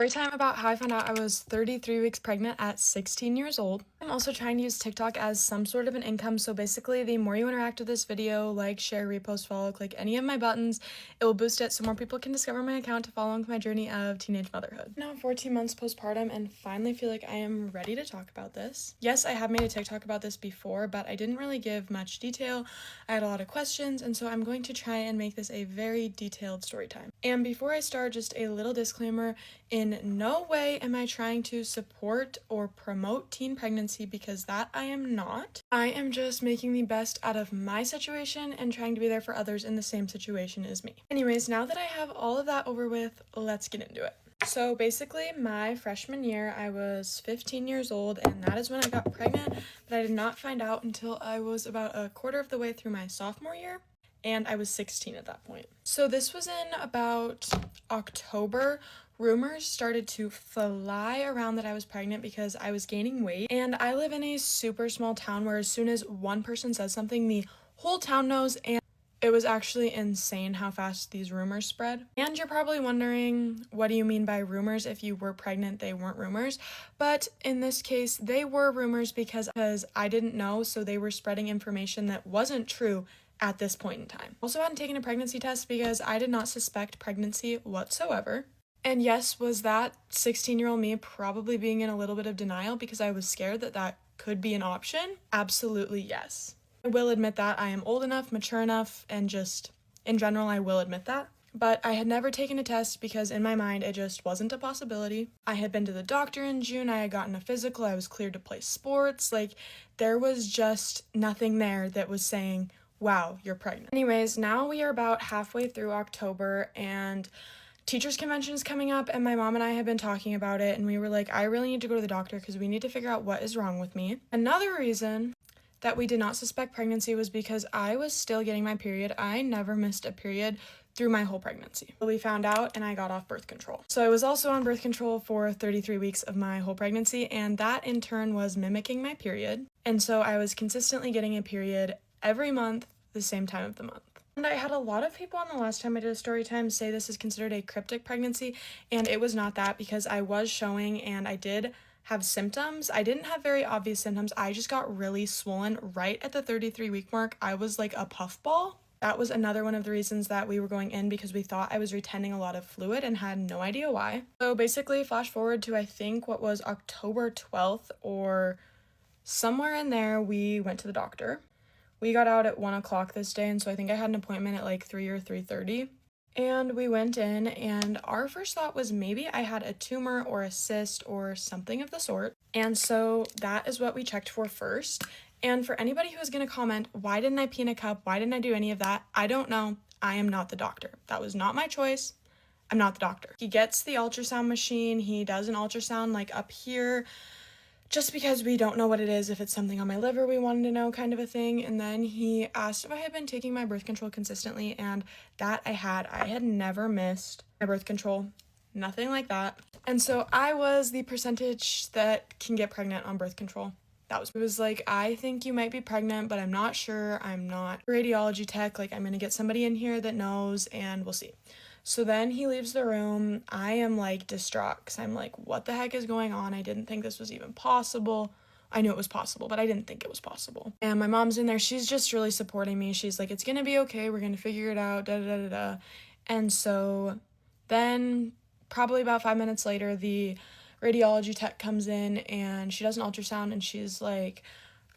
Story time about how I found out I was 33 weeks pregnant at 16 years old. I'm also trying to use TikTok as some sort of an income, so basically the more you interact with this video, like, share, repost, follow, click any of my buttons, it will boost it so more people can discover my account to follow along with my journey of teenage motherhood. Now 14 months postpartum and finally feel like I am ready to talk about this. Yes, I have made a TikTok about this before, but I didn't really give much detail. I had a lot of questions, and so I'm going to try and make this a very detailed story time. And before I start, just a little disclaimer: in no way am I trying to support or promote teen pregnancy, because that I am not. I am just making the best out of my situation and trying to be there for others in the same situation as me. Anyways, now that I have all of that over with, let's get into it. So basically, my freshman year, I was 15 years old, and that is when I got pregnant, but I did not find out until I was about a quarter of the way through my sophomore year, and I was 16 at that point. So this was in about October. Rumors started to fly around that I was pregnant because I was gaining weight, and I live in a super small town where as soon as one person says something, the whole town knows, and it was actually insane how fast these rumors spread. And you're probably wondering, what do you mean by rumors? If you were pregnant, they weren't rumors. But in this case, they were rumors because I didn't know, so they were spreading information that wasn't true at this point in time. Also, I hadn't taken a pregnancy test because I did not suspect pregnancy whatsoever. And yes, was that 16-year-old me probably being in a little bit of denial because I was scared that that could be an option? Absolutely yes. I will admit that I am old enough, mature enough, and just in general, I will admit that. But I had never taken a test because in my mind, it just wasn't a possibility. I had been to the doctor in June, I had gotten a physical, I was cleared to play sports. Like, there was just nothing there that was saying, wow, you're pregnant. Anyways, now we are about halfway through October, and teachers' convention is coming up, and my mom and I have been talking about it, and we were like, I really need to go to the doctor because we need to figure out what is wrong with me. Another reason that we did not suspect pregnancy was because I was still getting my period. I never missed a period through my whole pregnancy. We found out, and I got off birth control. So I was also on birth control for 33 weeks of my whole pregnancy, and that in turn was mimicking my period. And so I was consistently getting a period every month, the same time of the month. And I had a lot of people on the last time I did a story time say this is considered a cryptic pregnancy, and it was not that because I was showing and I did have symptoms. I didn't have very obvious symptoms. I just got really swollen right at the 33-week mark. I was like a puffball. That was another one of the reasons that we were going in, because we thought I was retaining a lot of fluid and had no idea why. So basically, flash forward to I think what was October 12th or somewhere in there, we went to the doctor. We got out at 1 o'clock this day, and so I think I had an appointment at like 3 or 3:30. And we went in, and our first thought was maybe I had a tumor or a cyst or something of the sort. And so that is what we checked for first. And for anybody who is going to comment, why didn't I pee in a cup? Why didn't I do any of that? I don't know. I am not the doctor. That was not my choice. I'm not the doctor. He gets the ultrasound machine. He does an ultrasound like up here, just because we don't know what it is, if it's something on my liver we wanted to know, kind of a thing. And then he asked if I had been taking my birth control consistently, and that I had. I had never missed my birth control, nothing like that. And so I was the percentage that can get pregnant on birth control. It was like, I think you might be pregnant, but I'm not sure. I'm not a radiology tech. Like, I'm going to get somebody in here that knows, and we'll see. So then he leaves the room. I am like distraught because I'm like, what the heck is going on? I didn't think this was even possible. I knew it was possible, but I didn't think it was possible. And my mom's in there. She's just really supporting me. She's like, it's going to be okay. We're going to figure it out, da da da da. And so then probably about 5 minutes later, the radiology tech comes in and she does an ultrasound, and she's like,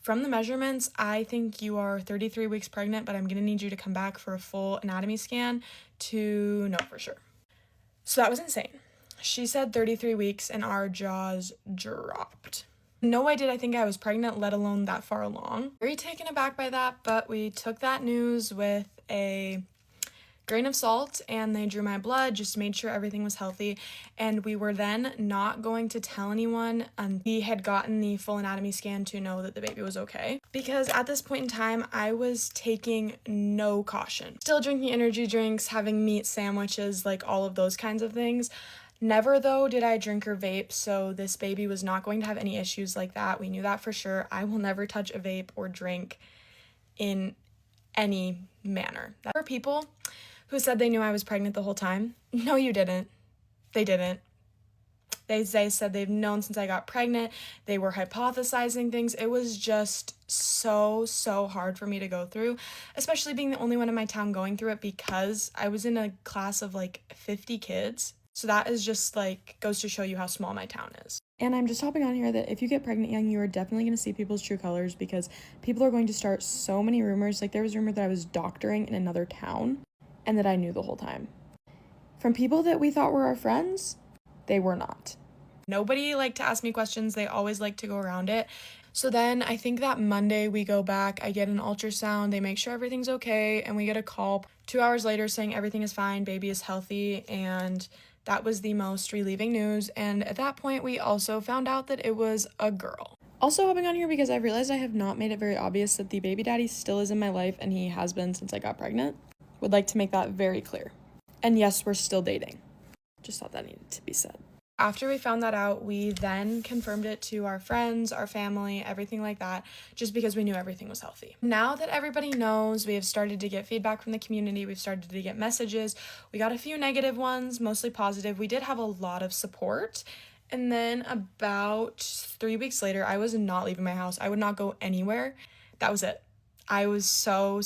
from the measurements, I think you are 33 weeks pregnant, but I'm going to need you to come back for a full anatomy scan to know for sure. So that was insane. She said 33 weeks, and our jaws dropped. No way did I think I was pregnant, let alone that far along. Very taken aback by that, but we took that news with a grain of salt, and they drew my blood, just made sure everything was healthy, and we were then not going to tell anyone we had gotten the full anatomy scan to know that the baby was okay, because at this point in time I was taking no caution, still drinking energy drinks, having meat sandwiches, like all of those kinds of things. Never though did I drink or vape, so this baby was not going to have any issues like that. We knew that for sure. I will never touch a vape or drink in any manner. There were people who said they knew I was pregnant the whole time. No, you didn't. They didn't. They said they've known since I got pregnant. They were hypothesizing things. It was just so hard for me to go through, especially being the only one in my town going through it, because I was in a class of like 50 kids. So that is just like goes to show you how small my town is. And I'm just hopping on here that if you get pregnant young, you are definitely going to see people's true colors, because people are going to start so many rumors. Like, there was a rumor that I was doctoring in another town and that I knew the whole time. From people that we thought were our friends, they were not. Nobody liked to ask me questions. They always like to go around it. So then I think that Monday we go back, I get an ultrasound, they make sure everything's okay, and we get a call 2 hours later saying everything is fine, baby is healthy, and that was the most relieving news. And at that point, we also found out that it was a girl. Also hopping on here because I realized I have not made it very obvious that the baby daddy still is in my life, and he has been since I got pregnant. Would like to make that very clear. And yes, we're still dating. Just thought that needed to be said. After we found that out, we then confirmed it to our friends, our family, everything like that, just because we knew everything was healthy. Now that everybody knows, we have started to get feedback from the community. We've started to get messages. We got a few negative ones, mostly positive. We did have a lot of support. And then about 3 weeks later, I was not leaving my house. I would not go anywhere. That was it. I was so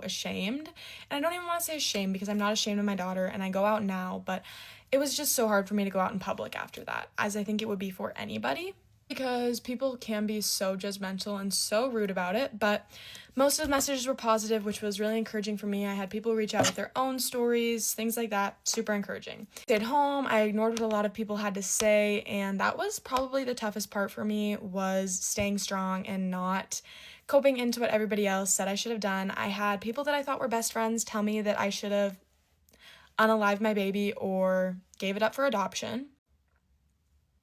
ashamed. And I don't even want to say ashamed, because I'm not ashamed of my daughter and I go out now, but it was just so hard for me to go out in public after that, as I think it would be for anybody, because people can be so judgmental and so rude about it. But most of the messages were positive, which was really encouraging for me. I had people reach out with their own stories, things like that, super encouraging. Stayed home, I ignored what a lot of people had to say, and that was probably the toughest part for me, was staying strong and not coping into what everybody else said I should have done. I had people that I thought were best friends tell me that I should have unalived my baby or gave it up for adoption.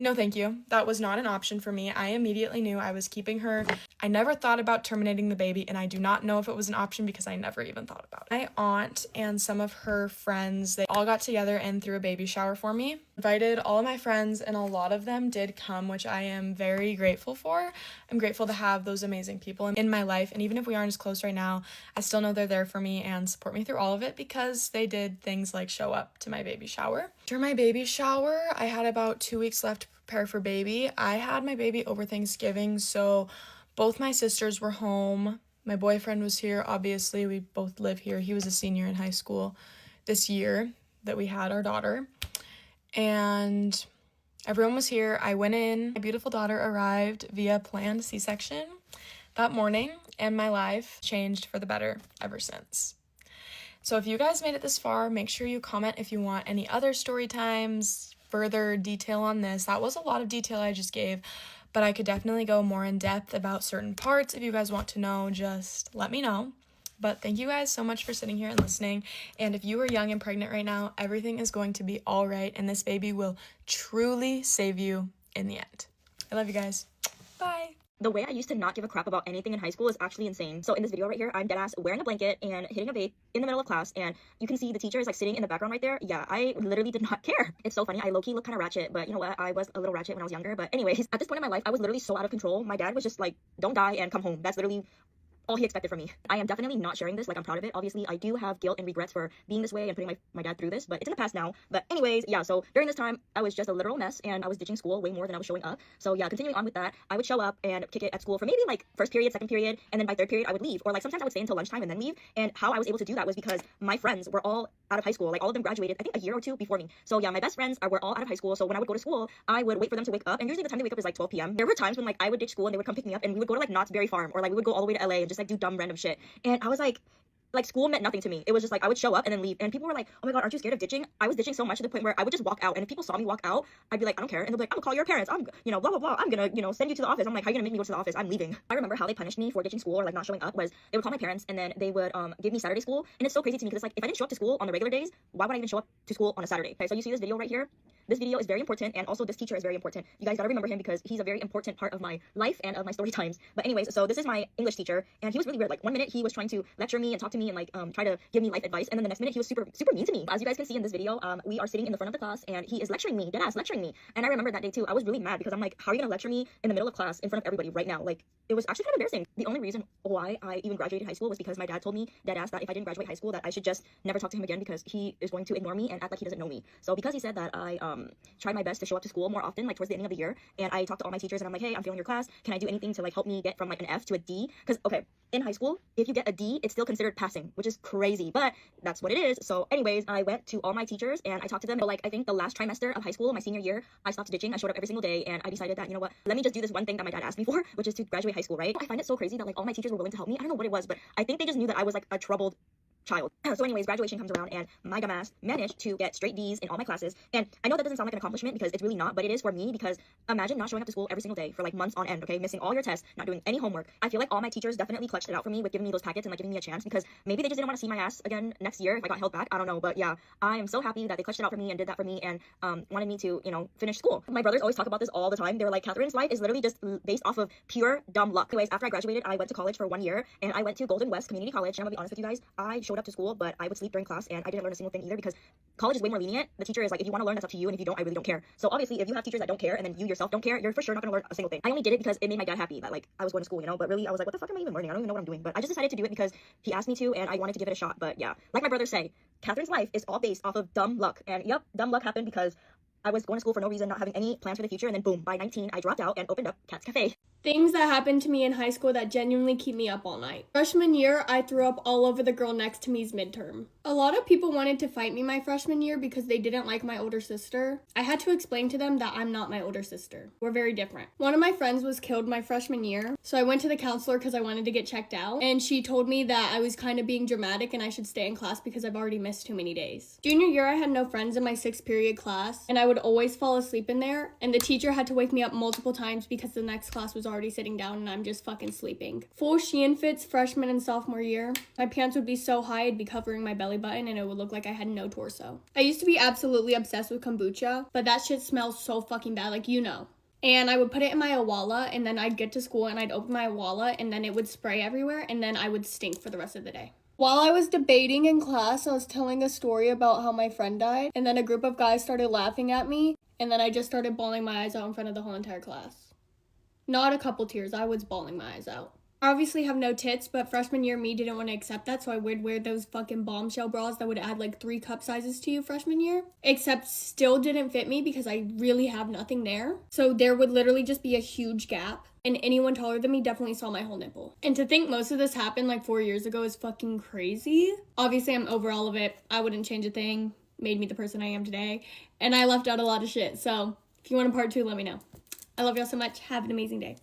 No, thank you. That was not an option for me. I immediately knew I was keeping her. I never thought about terminating the baby, and I do not know if it was an option because I never even thought about it. My aunt and some of her friends, they all got together and threw a baby shower for me. Invited all of my friends, and a lot of them did come, which I am very grateful for. I'm grateful to have those amazing people in my life, and even if we aren't as close right now, I still know they're there for me and support me through all of it, because they did things like show up to my baby shower. During my baby shower, I had about 2 weeks left to prepare for baby. I had my baby over Thanksgiving, so both my sisters were home. My boyfriend was here, obviously. We both live here. He was a senior in high school this year that we had our daughter. And everyone was here. I went in. My beautiful daughter arrived via planned C-section that morning, and my life changed for the better ever since. So if you guys made it this far, make sure you comment if you want any other story times, further detail on this. That was a lot of detail I just gave, but I could definitely go more in depth about certain parts. If you guys want to know, just let me know. But thank you guys so much for sitting here and listening. And if you are young and pregnant right now, everything is going to be all right, and this baby will truly save you in the end. I love you guys. Bye. The way I used to not give a crap about anything in high school is actually insane. So in this video right here, I'm deadass wearing a blanket and hitting a vape in the middle of class, and you can see the teacher is like sitting in the background right there. Yeah, I literally did not care. It's so funny. I low-key look kind of ratchet, but you know what? I was a little ratchet when I was younger. But anyways, at this point in my life, I was literally so out of control. My dad was just like, don't die and come home. That's literally all he expected from me. I am definitely not sharing this. Like, I'm proud of it. Obviously, I do have guilt and regrets for being this way and putting my dad through this, but it's in the past now. But anyways, yeah, so during this time, I was just a literal mess, and I was ditching school way more than I was showing up. So yeah, continuing on with that, I would show up and kick it at school for maybe like first period, second period, and then by third period, I would leave. Or like sometimes I would stay until lunchtime and then leave. And how I was able to do that was because my friends were all out of high school. Like, all of them graduated, I think, a year or two before me. So yeah, my best friends were all out of high school. So when I would go to school, I would wait for them to wake up. And usually the time they wake up is like 12 p.m. There were times when like I would ditch school and they would come pick me up, and we would go to like Knott's Berry Farm, or like we would go all the way to LA and just like do dumb random shit. And I was like school meant nothing to me. It was just like I would show up and then leave, and people were like, oh my god, aren't you scared of ditching? I was ditching so much to the point where I would just walk out, and if people saw me walk out, I'd be like, I don't care. And they'll be like, I'm gonna call your parents, I'm, you know, blah blah blah, I'm gonna, you know, send you to the office. I'm like, how are you gonna make me go to the office? I'm leaving. I remember how they punished me for ditching school or like not showing up was they would call my parents, and then they would give me Saturday school. And it's so crazy to me because it's like, if I didn't show up to school on the regular days, why would I even show up to school on a Saturday? Okay, so you see this video right here. This video is very important, and also this teacher is very important. You guys gotta remember him because he's a very important part of my life and of my story times. But anyways, so this is my English teacher, and he was really weird. Like, one minute he was trying to lecture me and talk to me me and like try to give me life advice, and then the next minute he was super mean to me. As you guys can see in this video, we are sitting in the front of the class and he is lecturing me, deadass lecturing me. And I remember that day too, I was really mad because I'm like, how are you gonna lecture me in the middle of class in front of everybody right now? Like, it was actually kind of embarrassing. The only reason why I even graduated high school was because my dad told me, deadass, that if I didn't graduate high school that I should just never talk to him again because he is going to ignore me and act like he doesn't know me. So because he said that, I tried my best to show up to school more often, like towards the ending of the year, and I talked to all my teachers and I'm like, hey, I'm failing your class, can I do anything to like help me get from like an F to a D? Because okay, in high school, if you get a D, it's still considered passing, which is crazy, but that's what it is. So anyways, I went to all my teachers and I talked to them. But like, I think the last trimester of high school, my senior year, I stopped ditching. I showed up every single day and I decided that, you know what, let me just do this one thing that my dad asked me for, which is to graduate high school, right? I find it so crazy that like all my teachers were willing to help me. I don't know what it was, but I think they just knew that I was like a troubled child. So anyways, graduation comes around and my dumbass managed to get straight D's in all my classes. And I know that doesn't sound like an accomplishment because it's really not, but it is for me because imagine not showing up to school every single day for like months on end, okay? Missing all your tests, not doing any homework. I feel like all my teachers definitely clutched it out for me with giving me those packets and like giving me a chance because maybe they just didn't want to see my ass again next year if I got held back. I don't know, but yeah, I am so happy that they clutched it out for me and did that for me and wanted me to, you know, finish school. My brothers always talk about this all the time. They're like, Catherine's life is literally just based off of pure dumb luck. Anyways, after I graduated, I went to college for 1 year and I went to Golden West Community College. And I'm gonna be honest with you guys, I showed up to school, but I would sleep during class and I didn't learn a single thing either because college is way more lenient. The teacher is like, if you want to learn, that's up to you, and if you don't, I really don't care. So obviously, if you have teachers that don't care and then you yourself don't care, you're for sure not gonna learn a single thing. I only did it because it made my dad happy that like I was going to school, you know, but really I was like, what the fuck am I even learning? I don't even know what I'm doing, but I just decided to do it because he asked me to and I wanted to give it a shot. But yeah, like my brothers say, Catherine's life is all based off of dumb luck. And yep, dumb luck happened because I was going to school for no reason, not having any plans for the future, and then boom, by 19, I dropped out and opened up Cat's Cafe. Things that happened to me in high school that genuinely keep me up all night. Freshman year, I threw up all over the girl next to me's midterm. A lot of people wanted to fight me my freshman year because they didn't like my older sister. I had to explain to them that I'm not my older sister. We're very different. One of my friends was killed my freshman year, so I went to the counselor because I wanted to get checked out, and she told me that I was kind of being dramatic and I should stay in class because I've already missed too many days. Junior year, I had no friends in my 6th period class, and I would always fall asleep in there, and the teacher had to wake me up multiple times because the next class was already sitting down and I'm just fucking sleeping. Full Shein fits freshman and sophomore year. My pants would be so high I'd be covering my belly button and it would look like I had no torso. I used to be absolutely obsessed with kombucha, but that shit smells so fucking bad, like you know. And I would put it in my awala and then I'd get to school and I'd open my awala and then it would spray everywhere and then I would stink for the rest of the day. While I was debating in class, I was telling a story about how my friend died, and then a group of guys started laughing at me, and then I just started bawling my eyes out in front of the whole entire class. Not a couple tears, I was bawling my eyes out. I obviously have no tits, but freshman year me didn't want to accept that, so I would wear those fucking bombshell bras that would add like 3 cup sizes to you freshman year. Except still didn't fit me because I really have nothing there. So there would literally just be a huge gap. And anyone taller than me definitely saw my whole nipple. And to think most of this happened like 4 years ago is fucking crazy. Obviously I'm over all of it. I wouldn't change a thing. Made me the person I am today. And I left out a lot of shit. So if you want a part 2, let me know. I love y'all so much. Have an amazing day.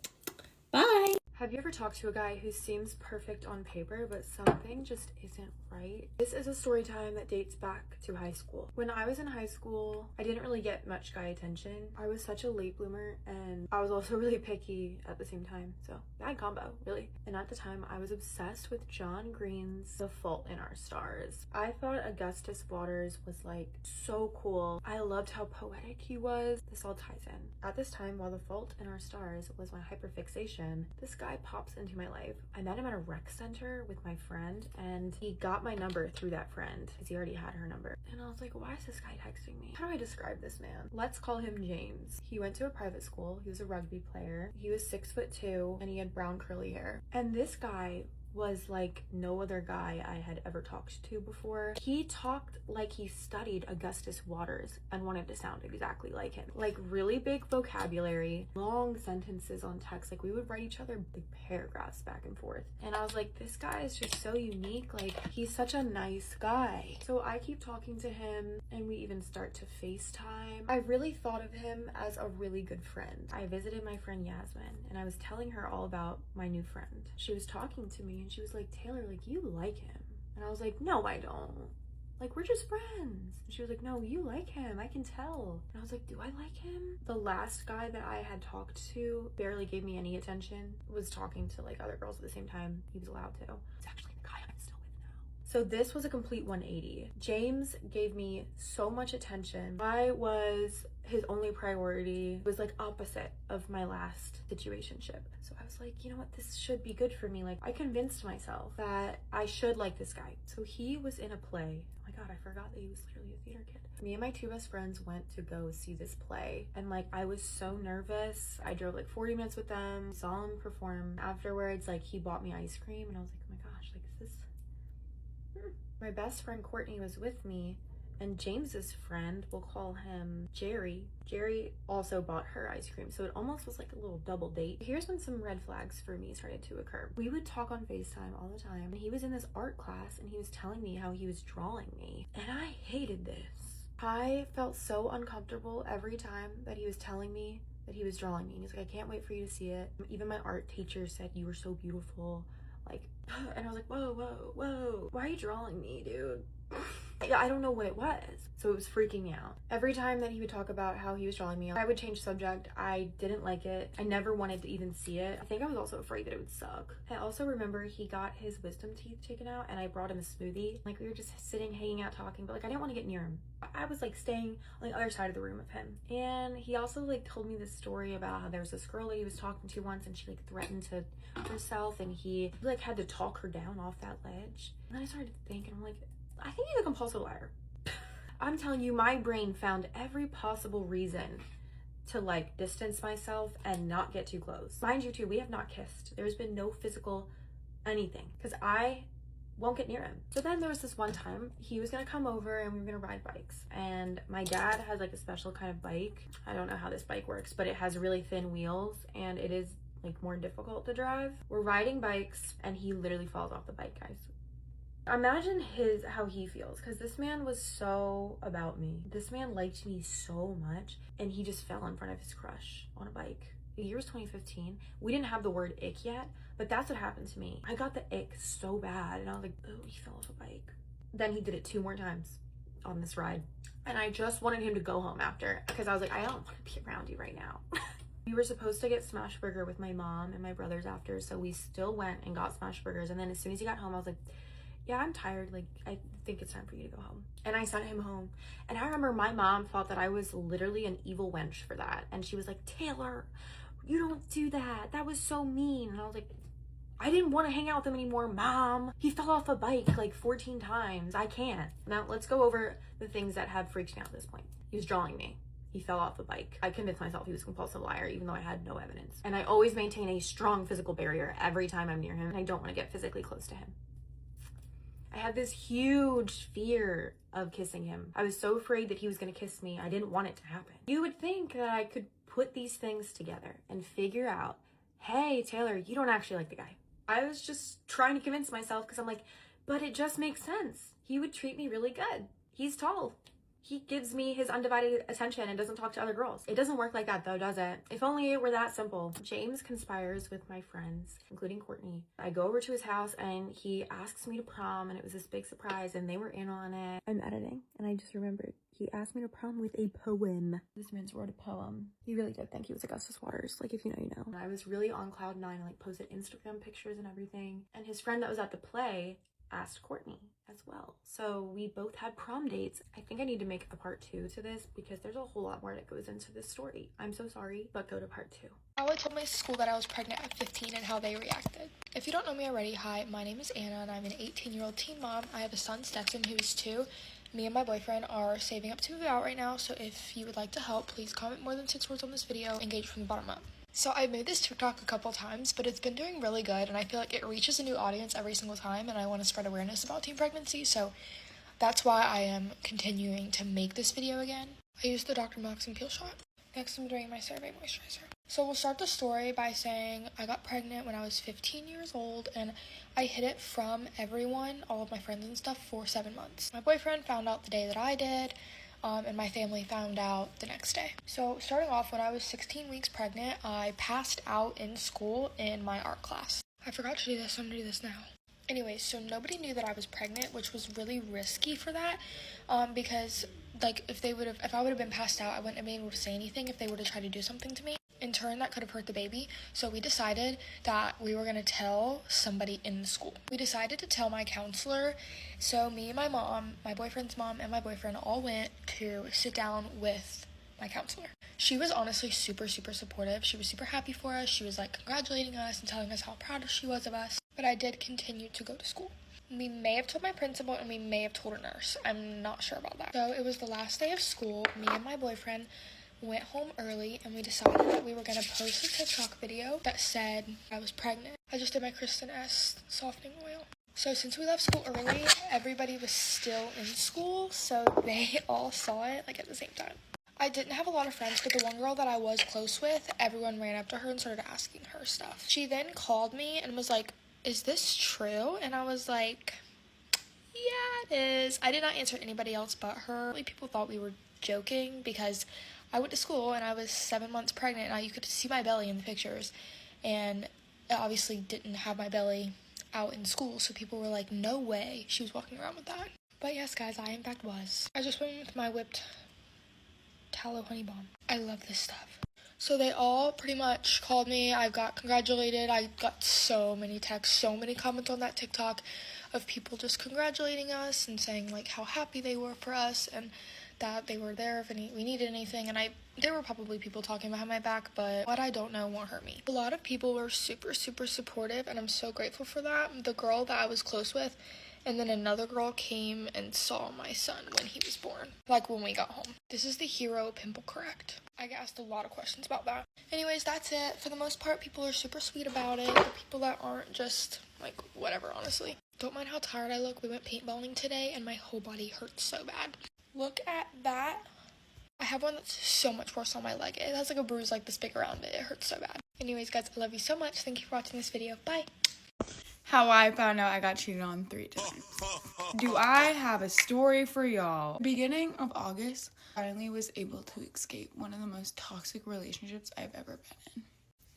Bye. Have you ever talked to a guy who seems perfect on paper, but something just isn't right? This is a story time that dates back to high school. When I was in high school, I didn't really get much guy attention. I was such a late bloomer, and I was also really picky at the same time, so bad combo, really. And at the time, I was obsessed with John Green's The Fault in Our Stars. I thought Augustus Waters was like so cool. I loved how poetic he was. This all ties in. At this time, while The Fault in Our Stars was my hyperfixation, this guy pops into my life. I met him at a rec center with my friend, and he got my number through that friend because he already had her number. And I was like, why is this guy texting me? How do I describe this man? Let's call him James. He went to a private school. He was a rugby player. He was 6'2" and he had brown curly hair. And this guy was like no other guy I had ever talked to before. He talked like he studied Augustus Waters and wanted to sound exactly like him. Like really big vocabulary, long sentences on text. Like we would write each other big paragraphs back and forth. And I was like, this guy is just so unique. Like he's such a nice guy. So I keep talking to him and we even start to FaceTime. I really thought of him as a really good friend. I visited my friend Yasmin and I was telling her all about my new friend. She was talking to me and she was like, Taylor, like you like him. And I was like, no, I don't. Like, we're just friends. And she was like, no, you like him. I can tell. And I was like, do I like him? The last guy that I had talked to barely gave me any attention, was talking to like other girls at the same time he was allowed to. It's actually the guy I'm still with now. So this was a complete 180. James gave me so much attention. I was his only priority was like opposite of my last situationship. So I was like, you know what, this should be good for me. Like, I convinced myself that I should like this guy. So he was in a play. Oh my god, I forgot that he was literally a theater kid. Me and my two best friends went to go see this play, and like, I was so nervous. I drove like 40 minutes with them, saw him perform. Afterwards, like, he bought me ice cream, and I was like, oh my gosh, like, is this my best friend Courtney was with me, and James's friend, we'll call him Jerry also bought her ice cream. So it almost was like a little double date. Here's when some red flags for me started to occur. We would talk on FaceTime all the time, and he was in this art class and he was telling me how he was drawing me, and I hated this. I felt so uncomfortable every time that he was telling me that he was drawing me. And he's like, I can't wait for you to see it. Even my art teacher said you were so beautiful. Like, and I was like, whoa, why are you drawing me, dude? I don't know what it was. So it was freaking me out. Every time that he would talk about how he was drawing me, I would change subject. I didn't like it. I never wanted to even see it. I think I was also afraid that it would suck. I also remember he got his wisdom teeth taken out, and I brought him a smoothie. Like, we were just sitting, hanging out, talking, but like, I didn't want to get near him. I was like staying on the other side of the room of him. And he also like told me this story about how there was this girl that he was talking to once, and she like threatened to herself, and he like had to talk her down off that ledge. And then I started thinking, I'm like, I think he's a compulsive liar. I'm telling you, my brain found every possible reason to like distance myself and not get too close. Mind you too, we have not kissed. There's been no physical anything, because I won't get near him. So then there was this one time he was gonna come over and we were gonna ride bikes, and my dad has like a special kind of bike. I don't know how this bike works, but it has really thin wheels and it is like more difficult to drive. We're riding bikes and he literally falls off the bike, guys. Imagine how he feels, because this man was so about me. This man liked me so much, and he just fell in front of his crush on a bike. The year was 2015. We didn't have the word ick yet, but that's what happened to me. I got the ick so bad, and I was like, oh, he fell off a bike. Then he did it 2 more times on this ride, and I just wanted him to go home after, because I was like, I don't want to be around you right now. We were supposed to get smash burger with my mom and my brothers after, so we still went and got smash burgers, and then as soon as he got home, I was like, yeah, I'm tired. Like, I think it's time for you to go home. And I sent him home. And I remember my mom thought that I was literally an evil wench for that. And she was like, Taylor, you don't do that. That was so mean. And I was like, I didn't want to hang out with him anymore, Mom. He fell off a bike like 14 times. I can't. Now, let's go over the things that have freaked me out at this point. He was drawing me. He fell off a bike. I convinced myself he was a compulsive liar, even though I had no evidence. And I always maintain a strong physical barrier every time I'm near him. And I don't want to get physically close to him. I had this huge fear of kissing him. I was so afraid that he was going to kiss me. I didn't want it to happen. You would think that I could put these things together and figure out, hey, Taylor, you don't actually like the guy. I was just trying to convince myself, because I'm like, but it just makes sense. He would treat me really good. He's tall. He gives me his undivided attention and doesn't talk to other girls. It doesn't work like that though, does it? If only it were that simple. James conspires with my friends, including Courtney. I go over to his house and he asks me to prom, and it was this big surprise, and they were in on it. I'm editing and I just remembered he asked me to prom with a poem. This man wrote a poem. He really did think he was Augustus Waters. Like, if you know, you know. I was really on cloud 9. I like posted Instagram pictures and everything. And his friend that was at the play asked Courtney as well. So we both had prom dates. I think I need to make a part 2 to this, because there's a whole lot more that goes into this story. I'm so sorry, but go to part 2. How I told my school that I was pregnant at 15 and how they reacted. If you don't know me already, hi, my name is Anna and I'm an 18-year-old teen mom. I have a son, Stetson, who is 2. Me and my boyfriend are saving up to move out right now, so if you would like to help, please comment more than 6 words on this video, engage from the bottom up. So I made this TikTok a couple times, but it's been doing really good, and I feel like it reaches a new audience every single time, and I want to spread awareness about teen pregnancy, so that's why I am continuing to make this video again. I used the Dr. Mox and Peel shot. Next, I'm doing my CeraVe moisturizer. So we'll start the story by saying I got pregnant when I was 15 years old, and I hid it from everyone, all of my friends and stuff, for 7 months. My boyfriend found out the day that I did, and my family found out the next day. So starting off, when I was 16 weeks pregnant, I passed out in school in my art class. I forgot to do this, so I'm gonna do this now. Anyways, so nobody knew that I was pregnant, which was really risky for that, because like if I would have been passed out, I wouldn't have been able to say anything if they were to try to do something to me. In turn, that could have hurt the baby. So we decided that we were going to tell somebody in the school. We decided to tell my counselor. So me and my mom, my boyfriend's mom, and my boyfriend all went to sit down with my counselor. She was honestly super, super supportive. She was super happy for us. She was like congratulating us and telling us how proud she was of us. But I did continue to go to school. We may have told my principal and we may have told a nurse. I'm not sure about that. So it was the last day of school. Me and my boyfriend went home early and we decided that we were going to post a TikTok video that said I was pregnant. I just did my Kristen S softening oil. So since we left school early, everybody was still in school, so they all saw it like at the same time. I didn't have a lot of friends, but the one girl that I was close with, everyone ran up to her and started asking her stuff. She then called me and was like, "Is this true?" And I was like, "Yeah, it is." I did not answer anybody else but her. People thought we were joking because I went to school and I was 7 months pregnant and you could see my belly in the pictures. And it obviously didn't have my belly out in school, so people were like, no way she was walking around with that. But yes, guys, I in fact was. I just went with my whipped tallow honey bomb. I love this stuff. So they all pretty much called me. I got congratulated. I got so many texts, so many comments on that TikTok of people just congratulating us and saying like how happy they were for us and that they were there if we needed anything. And there were probably people talking behind my back, but what I don't know won't hurt me. A lot of people were super, super supportive, and I'm so grateful for that. The girl that I was close with, and then another girl came and saw my son when he was born, like when we got home. This is the Hero Pimple Correct. I get asked a lot of questions about that. Anyways, that's it. For the most part, people are super sweet about it. The people that aren't just like whatever, honestly. Don't mind how tired I look. We went paintballing today and my whole body hurts so bad. Look at that. I have one that's so much worse on my leg. It has like a bruise like this big around it. It hurts so bad. Anyways, guys, I love you so much. Thank you for watching this video. Bye. How I found out I got cheated on 3 times. Do I have a story for y'all? Beginning of August, I finally was able to escape one of the most toxic relationships I've ever been in.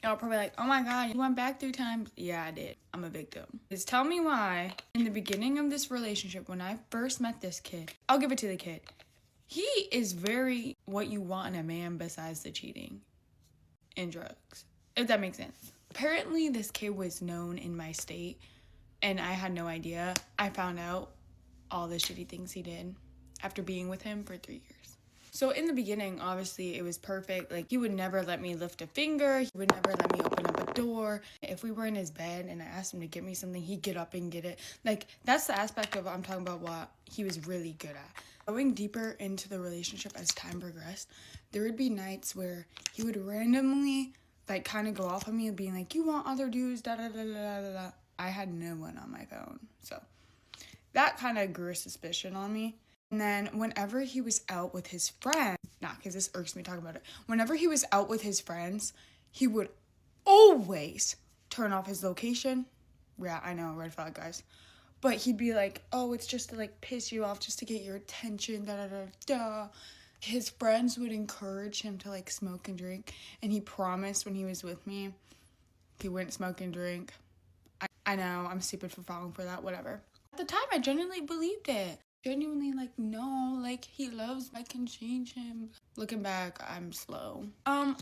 Y'all probably like, oh my god, you went back 3 times. Yeah, I did. I'm a victim. Just tell me why. In the beginning of this relationship, when I first met this kid, I'll give it to the kid. He is very what you want in a man besides the cheating and drugs, if that makes sense. Apparently, this kid was known in my state, and I had no idea. I found out all the shitty things he did after being with him for 3 years. So in the beginning, obviously, it was perfect. Like, he would never let me lift a finger. He would never let me open up a door. If we were in his bed and I asked him to get me something, he'd get up and get it. Like, that's the aspect of I'm talking about what he was really good at. Going deeper into the relationship as time progressed, there would be nights where he would randomly, like, kind of go off on me and being like, you want other dudes, da-da-da-da-da-da. I had no one on my phone. So that kind of grew a suspicion on me. And then whenever he was out with his friends, because this irks me talking about it. Whenever he was out with his friends, he would always turn off his location. Yeah, I know, red flag, guys. But he'd be like, oh, it's just to, like, piss you off, just to get your attention, da-da-da-da. His friends would encourage him to, like, smoke and drink. And he promised when he was with me, he wouldn't smoke and drink. I know, I'm stupid for falling for that, whatever. At the time, I genuinely believed it. Genuinely, like, no, like, he loves me, I can change him. Looking back, I'm slow.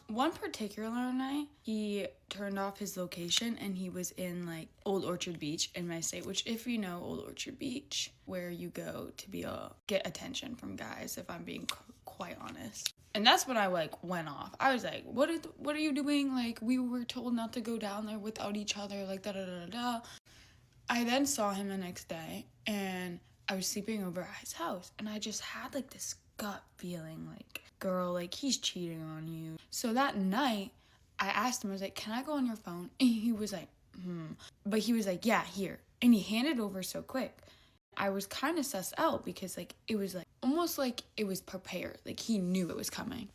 One particular night, he turned off his location and he was in, like, Old Orchard Beach in my state, which, if you know Old Orchard Beach, where you go to get attention from guys, if I'm being quite honest. And that's when I, like, went off. I was like, what are you doing? Like, we were told not to go down there without each other, like, da-da-da-da-da. I then saw him the next day, and I was sleeping over at his house, and I just had, like, this gut feeling, like, girl, like, he's cheating on you. So that night, I asked him, I was like, can I go on your phone? And he was like, But he was like, yeah, here. And he handed over so quick. I was kind of sussed out because, like, it was, like, almost like it was prepared. Like, he knew it was coming.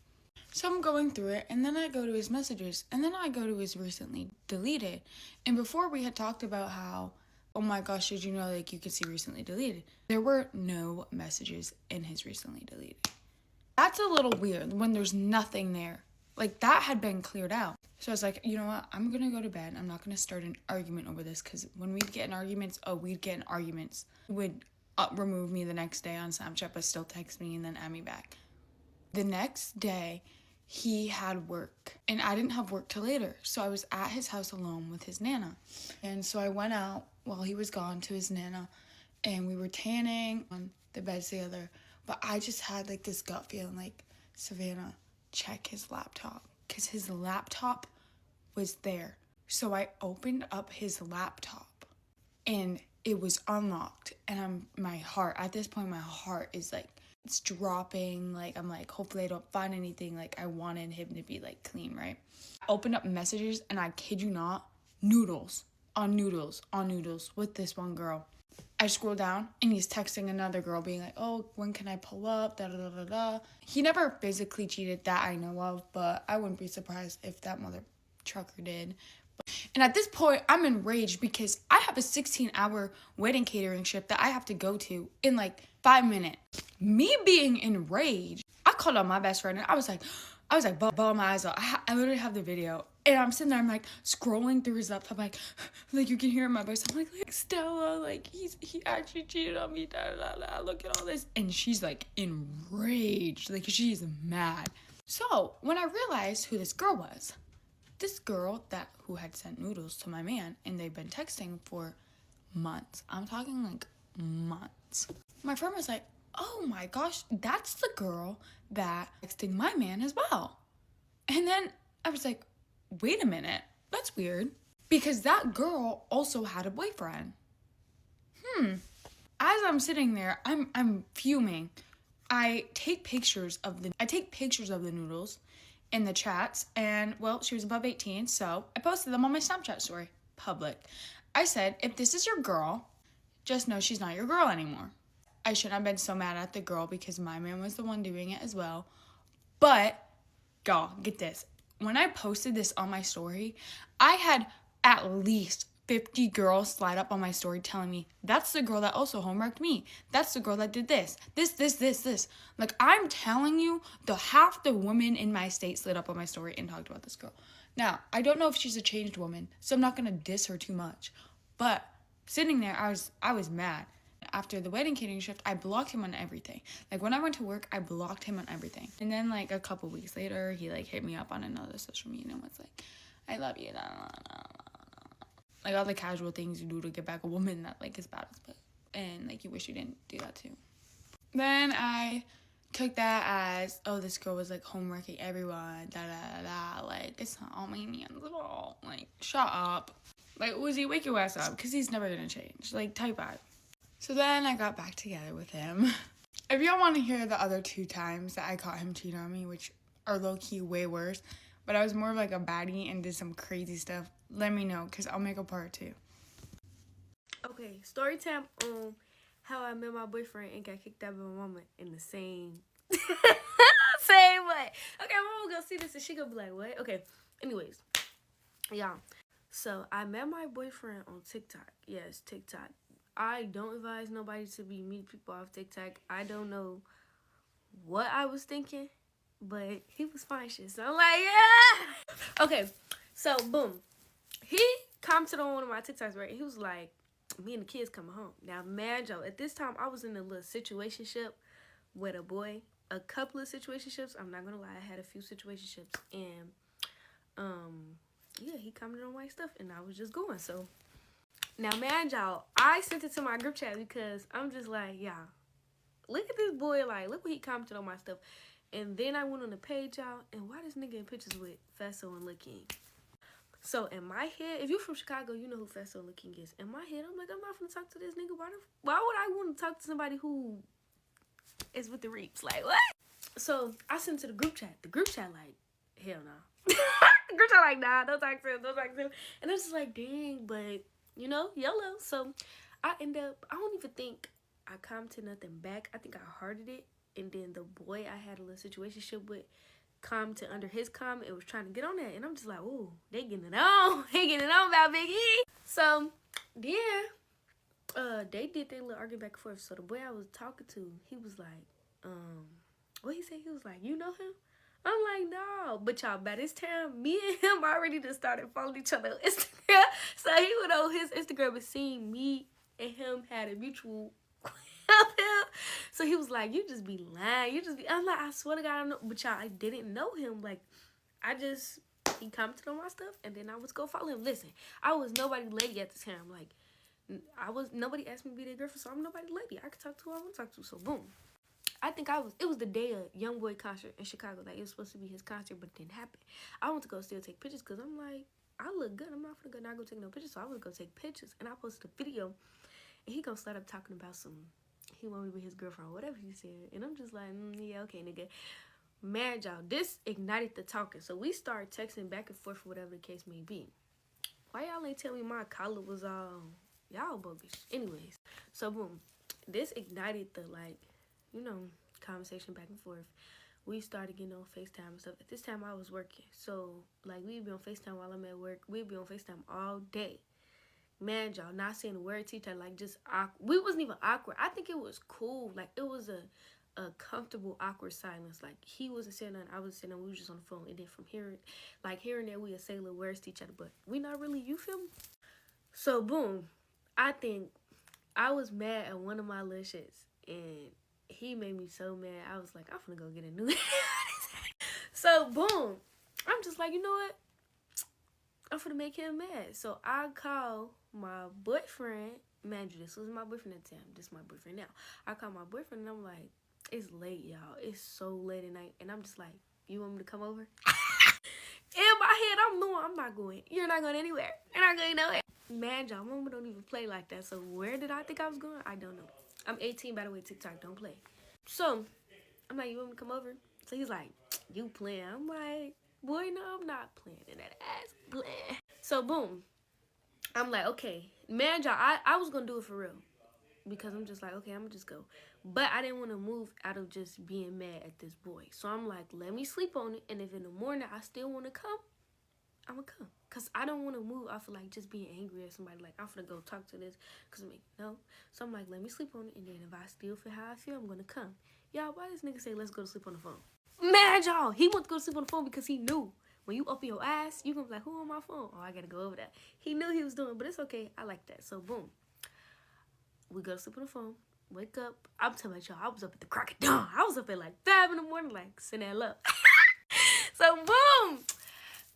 So I'm going through it, and then I go to his messages, and then I go to his recently deleted. And before we had talked about how, oh my gosh, did you know, like, you could see recently deleted? There were no messages in his recently deleted. That's a little weird when there's nothing there. Like, that had been cleared out. So I was like, you know what? I'm going to go to bed. I'm not going to start an argument over this, because when we'd get in arguments, He would remove me the next day on Snapchat, but still text me and then add me back. The next day, he had work, and I didn't have work till later. So I was at his house alone with his Nana. And so I went out while he was gone to his Nana, and we were tanning on the beds together. But I just had, like, this gut feeling, like, Savannah, check his laptop because his laptop was there. So I opened up his laptop and it was unlocked. And my heart, at this point, my heart is like, it's dropping. Like, I'm like, hopefully I don't find anything. Like, I wanted him to be like clean, right? I opened up messages and I kid you not, noodles on noodles on noodles with this one girl. I scroll down and he's texting another girl being like, oh, when can I pull up, da da da da da. He never physically cheated that I know of, but I wouldn't be surprised if that mother trucker did. And at this point, I'm enraged because I have a 16-hour wedding catering shift that I have to go to in like 5 minutes. Me being enraged, I called on my best friend and I was like, bawling my eyes out. I literally have the video. And I'm sitting there, I'm like scrolling through his laptop, like you can hear my voice. I'm like Stella, like he actually cheated on me, da da da. Look at all this. And she's like enraged, like she's mad. So when I realized who this girl was, this girl who had sent noodles to my man, and they've been texting for months. I'm talking like months. My friend was like, oh my gosh, that's the girl that texting my man as well. And then I was like, wait a minute, that's weird. Because that girl also had a boyfriend. As I'm sitting there, I'm fuming. I take pictures of the noodles in the chats, and well, she was above 18, so I posted them on my Snapchat story, public. I said, if this is your girl, just know she's not your girl anymore. I shouldn't have been so mad at the girl because my man was the one doing it as well. But, y'all, get this. When I posted this on my story, I had at least 50 girls slide up on my story telling me, that's the girl that also homeworked me. That's the girl that did this. This. Like, I'm telling you, half the women in my state slid up on my story and talked about this girl. Now, I don't know if she's a changed woman, so I'm not going to diss her too much. But sitting there, I was mad. After the wedding catering shift, I blocked him on everything. Like, when I went to work, I blocked him on everything. And then, like, a couple weeks later, he, like, hit me up on another social media and was like, I love you, like, all the casual things you do to get back a woman that, like, is bad as fuck. And, like, you wish you didn't do that, too. Then I took that as, oh, this girl was, like, homeworking everyone, da-da-da-da. Like, it's not all my hands at all. Like, shut up. Like, Uzi, wake your ass up, because he's never gonna change. Like, type out. So then I got back together with him. If y'all want to hear the other 2 times that I caught him cheating on me, which are low-key way worse, but I was more of like a baddie and did some crazy stuff, let me know, because I'll make a part 2. Okay, story time on how I met my boyfriend and got kicked out by my mama in the same same way. Okay, my mama gonna see this and she gonna be like, what? Okay, anyways, yeah. So I met my boyfriend on TikTok. Yes, TikTok. I don't advise nobody to be meet people off TikTok. I don't know what I was thinking, but he was fine shit. So I'm like, yeah. Okay, so boom. He commented on one of my TikToks, right? He was like, me and the kids coming home. Now, man, Joe, at this time, I was in a little situationship with a boy. A couple of situationships. I'm not gonna lie, I had a few situationships. And, yeah, he commented on my stuff, and I was just going, so. Now, man, y'all, I sent it to my group chat because I'm just like, yeah, look at this boy, like, look what he commented on my stuff. And then I went on the page, y'all, and why this nigga in pictures with Fesso and Lil King? So, in my head, if you're from Chicago, you know who Fesso and Lil King is. In my head, I'm like, I'm not gonna talk to this nigga. Why would I want to talk to somebody who is with the Reaps? Like, what? So, I sent it to the group chat. The group chat, like, hell no. The group chat, like, nah, don't talk to him. And I was just like, dang, but you know, YOLO. So I don't even think I commented nothing back. I think I hearted it. And then the boy I had a little situationship with commented under his comment and was trying to get on that. And I'm just like, ooh, they getting it on. They getting it on about Big E. So then they did their little argument back and forth. So the boy I was talking to, he was like, what he said? He was like, you know him? I'm like, no. But y'all, by this time, me and him already just started following each other on Instagram. So he went on his Instagram and seen me and him had a mutual of him. So he was like, you just be lying. I'm like, I swear to God, I know. But y'all, I didn't know him. Like, he commented on my stuff and then I was go follow him. Listen, I was nobody lady at the time. Like, nobody asked me to be their girlfriend, so I'm nobody lady. I could talk to who I want to talk to. So boom. it was the day of YoungBoy concert in Chicago. Like, it was supposed to be his concert, but it didn't happen. I want to go still take pictures because I'm like, I look good. I'm not gonna not go take no pictures, so I want to go take pictures. And I posted a video, and he gonna start up talking about he wanted to be his girlfriend or whatever he said. And I'm just like, yeah, okay, nigga. Man, y'all, this ignited the talking. So we started texting back and forth for whatever the case may be. Why y'all ain't tell me my collar was all, y'all bogus. Anyways, so boom, this ignited the, like, you know, conversation back and forth. We started getting on FaceTime and stuff. At this time, I was working. So, like, we'd be on FaceTime while I'm at work. We'd be on FaceTime all day. Man, y'all, not saying a word to each other, like, just awkward. We wasn't even awkward. I think it was cool. Like, it was a comfortable, awkward silence. Like, he wasn't saying nothing, I was saying nothing. We was just on the phone. And then from here and there, we would say little words to each other. But we not really, you feel me? So, boom. I think I was mad at one of my little shits. And he made me so mad. I was like, I'm finna go get a new So, boom. I'm just like, you know what? I'm finna make him mad. So, I call my boyfriend. Man, this was my boyfriend at the time. This is my boyfriend now. I call my boyfriend and I'm like, it's late, y'all. It's so late at night. And I'm just like, you want me to come over? In my head, I'm knowing I'm not going. You're not going anywhere. You're not going nowhere. Man, y'all, mama don't even play like that. So where did I think I was going? I don't know. I'm 18, by the way, TikTok, don't play. So, I'm like, you want me to come over? So he's like, you playing. I'm like, boy, no, I'm not playing in that ass playing. So, boom. I'm like, okay. Man, y'all, I was going to do it for real. Because I'm just like, okay, I'm going to just go. But I didn't want to move out of just being mad at this boy. So I'm like, let me sleep on it. And if in the morning I still want to come, I'm going to come. Because I don't want to move off of, like, just being angry at somebody. Like, I'm going to go talk to this. Because I'm like, no. So I'm like, let me sleep on it. And then if I still feel how I feel, I'm going to come. Y'all, why this nigga say, let's go to sleep on the phone? Man, y'all, he wants to go to sleep on the phone because he knew. When you open your ass, you going to be like, who on my phone? Oh, I got to go over that. He knew he was doing, but it's okay. I like that. So, boom. We go to sleep on the phone. Wake up. I'm telling y'all, I was up at the crack of dawn. I was up at like 5 in the morning, like, send that love. So, boom.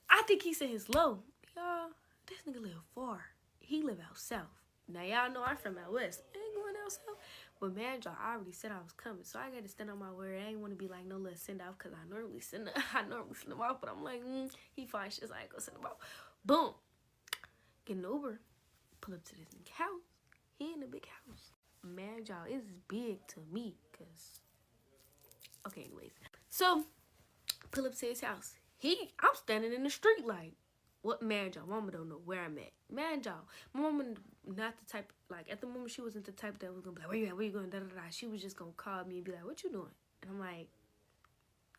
I think he said his low. Y'all, this nigga live far. He live out south. Now, y'all know I'm from out west. I ain't going out south. But, man, y'all, I already said I was coming. So, I got to stand on my word. I ain't want to be like, no, let's send off. Because I normally send them off. But I'm like, he fine shit. So I ain't going to send him off. Boom. Get an Uber. Pull up to this nigga house. He in a big house. Man, y'all, it's big to me. Because, okay, anyways. So, pull up to his house. I'm standing in the street like, what, man, y'all? Mama don't know where I'm at. Man, y'all, my mama not the type, like, at the moment, she wasn't the type that was going to be like, where you at? Where you going? Da, da, da. She was just going to call me and be like, what you doing? And I'm like,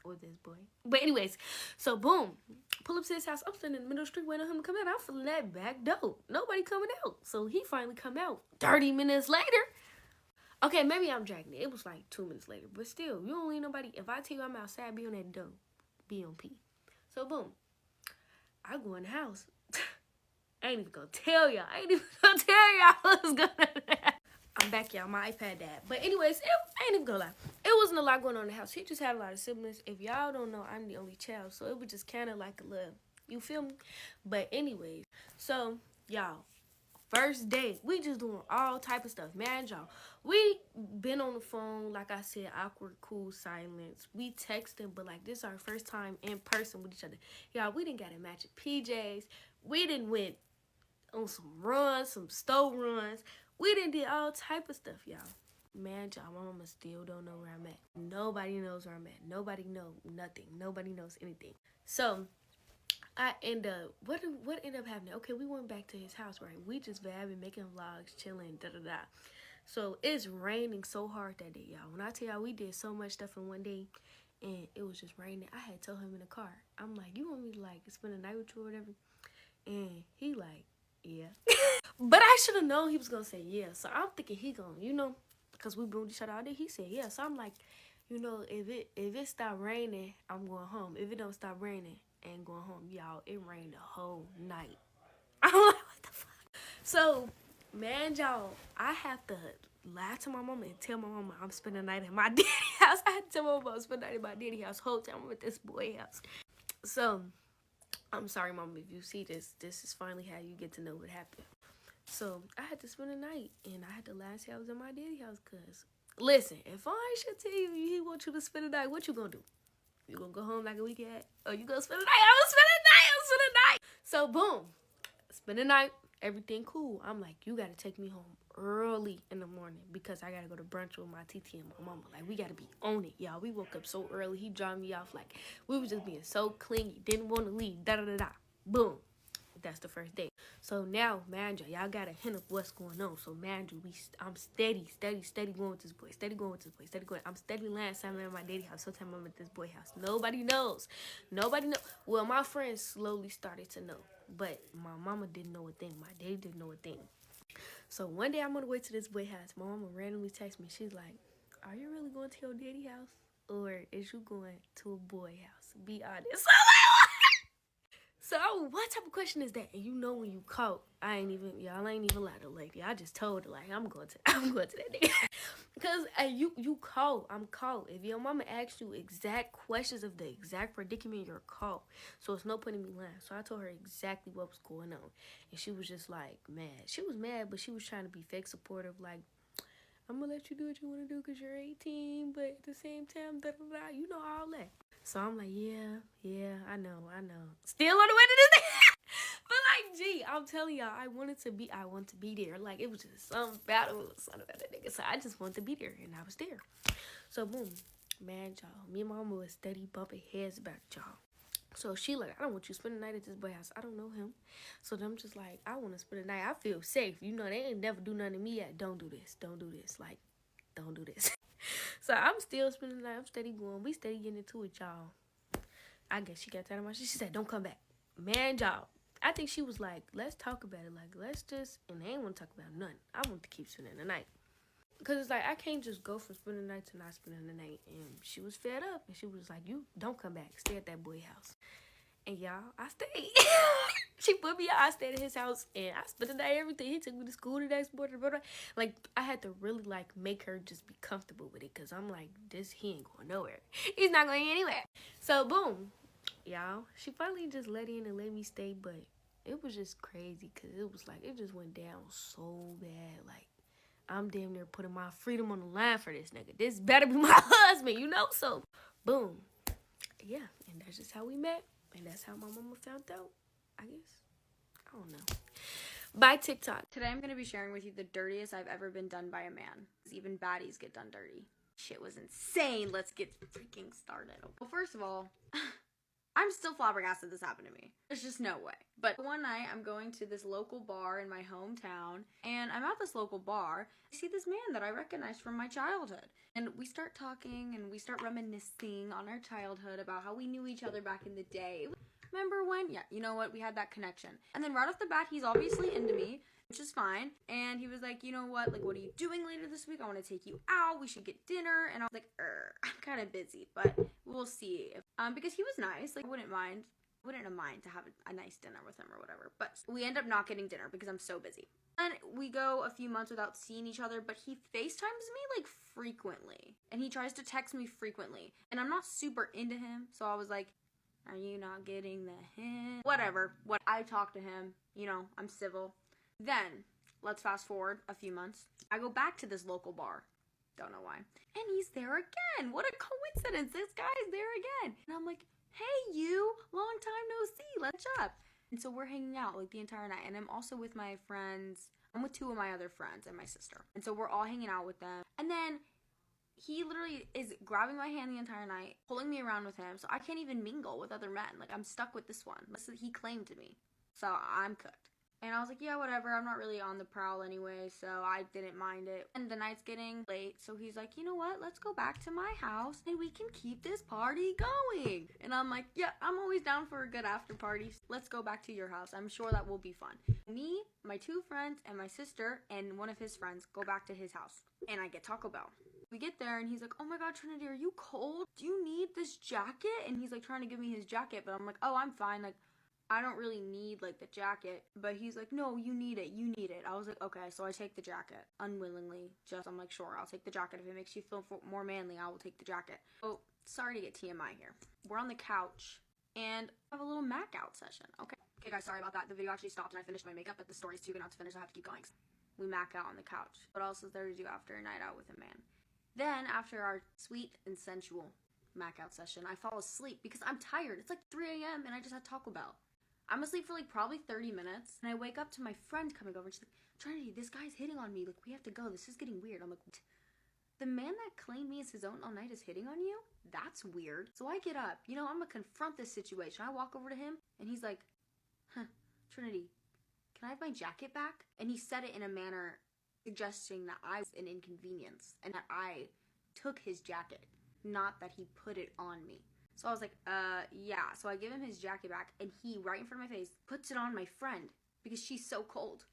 with this boy. But anyways, so boom, pull up to his house. I'm standing in the middle of the street waiting on him to come out. I'm feeling that back door. Nobody coming out. So he finally come out 30 minutes later. Okay, maybe I'm dragging it. It was like 2 minutes later. But still, you don't need nobody. If I tell you I'm outside, be on that door. Be on P. So boom, I go in the house. I ain't even gonna tell y'all. What's going on. I'm back, y'all. My iPad died. But anyways, I ain't even gonna lie. It wasn't a lot going on in the house. He just had a lot of siblings. If y'all don't know, I'm the only child. So it was just kind of like a little, you feel me? But anyways, so, y'all, first day, we just doing all type of stuff. Man, y'all, we been on the phone, like I said, awkward, cool, silence. We texting, but like this is our first time in person with each other. Y'all, we didn't got a match of PJs. We didn't went on some runs, some store runs. We done did all type of stuff, y'all. Man, y'all, my mama still don't know where I'm at. Nobody knows where I'm at. Nobody know nothing. Nobody knows anything. So, I end up, what ended up happening? Okay, we went back to his house, right? We just vibing, making vlogs, chilling, da-da-da. So, it's raining so hard that day, y'all. When I tell y'all, we did so much stuff in one day, and it was just raining. I had to tell him in the car. I'm like, you want me to, like, spend a night with you or whatever? And he like, yeah. But I should have known he was going to say yeah. So I'm thinking he going to, you know, because we been with each other all day. He said yeah. So I'm like, you know, if it stop raining, I'm going home. If it don't stop raining, I ain't going home. Y'all, it rained the whole night. I'm like, what the fuck? So, man, y'all, I have to lie to my mama and tell my mama I'm spending the night at my daddy's house. I had to tell my mama I'm spending the night at my daddy's house whole time I'm at this boy's house. So, I'm sorry, mama, if you see this. This is finally how you get to know what happened. So, I had to spend the night, and I had to lie and say I was at my daddy's house because Listen, if I should tell you he wants you to spend the night, what you gonna do? You gonna go home like a weekend? Or you gonna spend the night? I'm gonna spend the night. I'm gonna spend the night. So boom, spend the night. Everything cool. I'm like, you gotta take me home early in the morning because I gotta go to brunch with my TT and my mama. Like, we gotta be on it, y'all. We woke up so early. He dropped me off like we was just being so clingy. Didn't want to leave. Da da da da. Boom. That's the first day. So now, man, y'all got a hint of what's going on. So, man, I'm steady going with this boy. Steady going. I'm steady last time I'm at my daddy house. Sometimes I'm at this boy house. Nobody knows. Well, my friends slowly started to know. But my mama didn't know a thing. My daddy didn't know a thing. So one day I'm on the way to this boy house. My mama randomly texts me. She's like, are you really going to your daddy house? Or is you going to a boy house? Be honest. So what type of question is that? And you know when you caught, y'all ain't even lied to lady. I just told her like I'm going to that nigga. Because you caught, I'm caught. If your mama asks you exact questions of the exact predicament, you're caught. So it's no point in me lying. So I told her exactly what was going on. And she was just like mad. She was mad, but she was trying to be fake supportive, like, I'm gonna let you do what you want to do because you're 18, but at the same time, da da da, you know all that. So I'm like, yeah, I know. Still on the way to this thing. But like, gee, I'm telling y'all, I want to be there. Like, it was just something about that nigga. So I just wanted to be there, and I was there. So boom, man, y'all, me and my mama was steady bumping heads back, y'all. So she like, I don't want you to spend the night at this boy house. I don't know him. So I'm just like, I want to spend the night. I feel safe. You know, they ain't never do nothing to me yet. Don't do this. Like, don't do this. So I'm still spending the night. I'm steady going. We steady getting into it, y'all. I guess she got tired of my shit. She said, don't come back. Man, y'all. I think she was like, let's talk about it. Like, let's just, and they ain't want to talk about nothing. I want to keep spending the night. Because it's like, I can't just go from spending the night to not spending the night. And she was fed up. And she was like, you don't come back. Stay at that boy house. And y'all, I stayed. She put me out. I stayed at his house. And I spent the night, everything. He took me to school the next morning. Like, I had to really, like, make her just be comfortable with it. Because I'm like, he ain't going nowhere. He's not going anywhere. So, boom. Y'all, she finally just let in and let me stay. But it was just crazy. Because it was like, it just went down so bad. Like, I'm damn near putting my freedom on the line for this nigga. This better be my husband, you know? So, boom. Yeah, and that's just how we met. And that's how my mama found out, I guess. I don't know. Bye, TikTok. Today I'm going to be sharing with you the dirtiest I've ever been done by a man. Even baddies get done dirty. Shit was insane. Let's get freaking started. Well, first of all, I'm still flabbergasted this happened to me. There's just no way. But one night I'm going to this local bar in my hometown, and I'm at this local bar. I see this man that I recognize from my childhood. And we start talking and we start reminiscing on our childhood about how we knew each other back in the day. Remember when? Yeah, you know what? We had that connection. And then right off the bat, he's obviously into me, which is fine. And he was like, you know what? Like, what are you doing later this week? I want to take you out. We should get dinner. And I was like, I'm kind of busy, but we'll see. Because he was nice. Like, I wouldn't have mind to have a nice dinner with him or whatever. But we end up not getting dinner because I'm so busy. And we go a few months without seeing each other, but he FaceTimes me like frequently. And he tries to text me frequently. And I'm not super into him, so I was like, are you not getting the hint? Whatever. I talk to him, you know, I'm civil. Then, let's fast forward a few months. I go back to this local bar. Don't know why. And he's there again. What a coincidence. This guy's there again. And I'm like, hey, you. Long time no see. Let's up. And so we're hanging out like the entire night. And I'm also with my friends. I'm with two of my other friends and my sister. And so we're all hanging out with them. And then he literally is grabbing my hand the entire night, pulling me around with him. So I can't even mingle with other men. Like, I'm stuck with this one. He claimed to me. So I'm cooked. And I was like, yeah, whatever. I'm not really on the prowl anyway, so I didn't mind it. And the night's getting late, so he's like, you know what? Let's go back to my house and we can keep this party going. And I'm like, yeah, I'm always down for a good after party. Let's go back to your house. I'm sure that will be fun. Me, my two friends, and my sister, and one of his friends go back to his house. And I get Taco Bell. We get there and he's like, oh my god, Trinity, are you cold? Do you need this jacket? And he's like trying to give me his jacket, but I'm like, oh, I'm fine. Like, I don't really need, like, the jacket. But he's like, no, you need it. I was like, okay, so I take the jacket. Unwillingly. I'm like, sure, I'll take the jacket. If it makes you feel more manly, I will take the jacket. Oh, sorry to get TMI here. We're on the couch, and I have a little Mac out session, okay? Okay, guys, sorry about that. The video actually stopped, and I finished my makeup, but the story's too good not to finish. I have to keep going. We Mac out on the couch. What else is there to do after a night out with a man? Then after our sweet and sensual mac out session, I fall asleep because I'm tired. It's like 3 a.m. and I just had Taco Bell. I'm asleep for like probably 30 minutes, and I wake up to my friend coming over and she's like, Trinity, this guy's hitting on me. Like, we have to go. This is getting weird. I'm like, what? The man that claimed me as his own all night is hitting on you? That's weird. So I get up. You know, I'm gonna confront this situation. I walk over to him, and he's like, Trinity, can I have my jacket back? And he said it in a manner suggesting that I was an inconvenience and that I took his jacket, not that he put it on me. So I was like, yeah. So I give him his jacket back, and he, right in front of my face, puts it on my friend because she's so cold.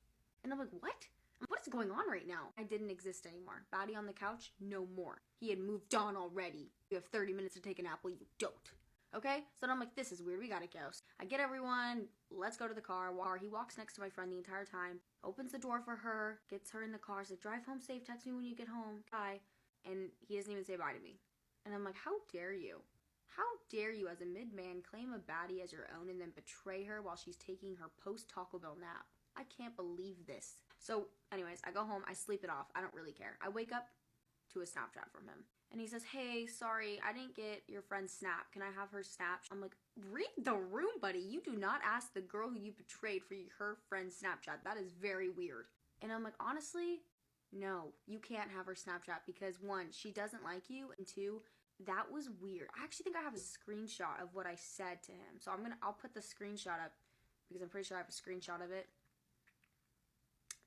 And I'm like, what? What is going on right now? I didn't exist anymore. Baddie on the couch, no more. He had moved on already. You have 30 minutes to take a nap. Well, you don't. Okay? So then I'm like, this is weird. We gotta go. I get everyone. Let's go to the car. He walks next to my friend the entire time. Opens the door for her. Gets her in the car. Says, drive home safe. Text me when you get home. Bye. And he doesn't even say bye to me. And I'm like, how dare you? How dare you, as a mid-man, claim a baddie as your own and then betray her while she's taking her post-Taco Bell nap? I can't believe this. So, anyways, I go home. I sleep it off. I don't really care. I wake up to a Snapchat from him. And he says, hey, sorry, I didn't get your friend's snap. Can I have her snap? I'm like, read the room, buddy. You do not ask the girl who you betrayed for her friend's Snapchat. That is very weird. And I'm like, honestly, no, you can't have her Snapchat because, one, she doesn't like you, and two, that was weird. I actually think I have a screenshot of what I said to him. So I'll put the screenshot up because I'm pretty sure I have a screenshot of it.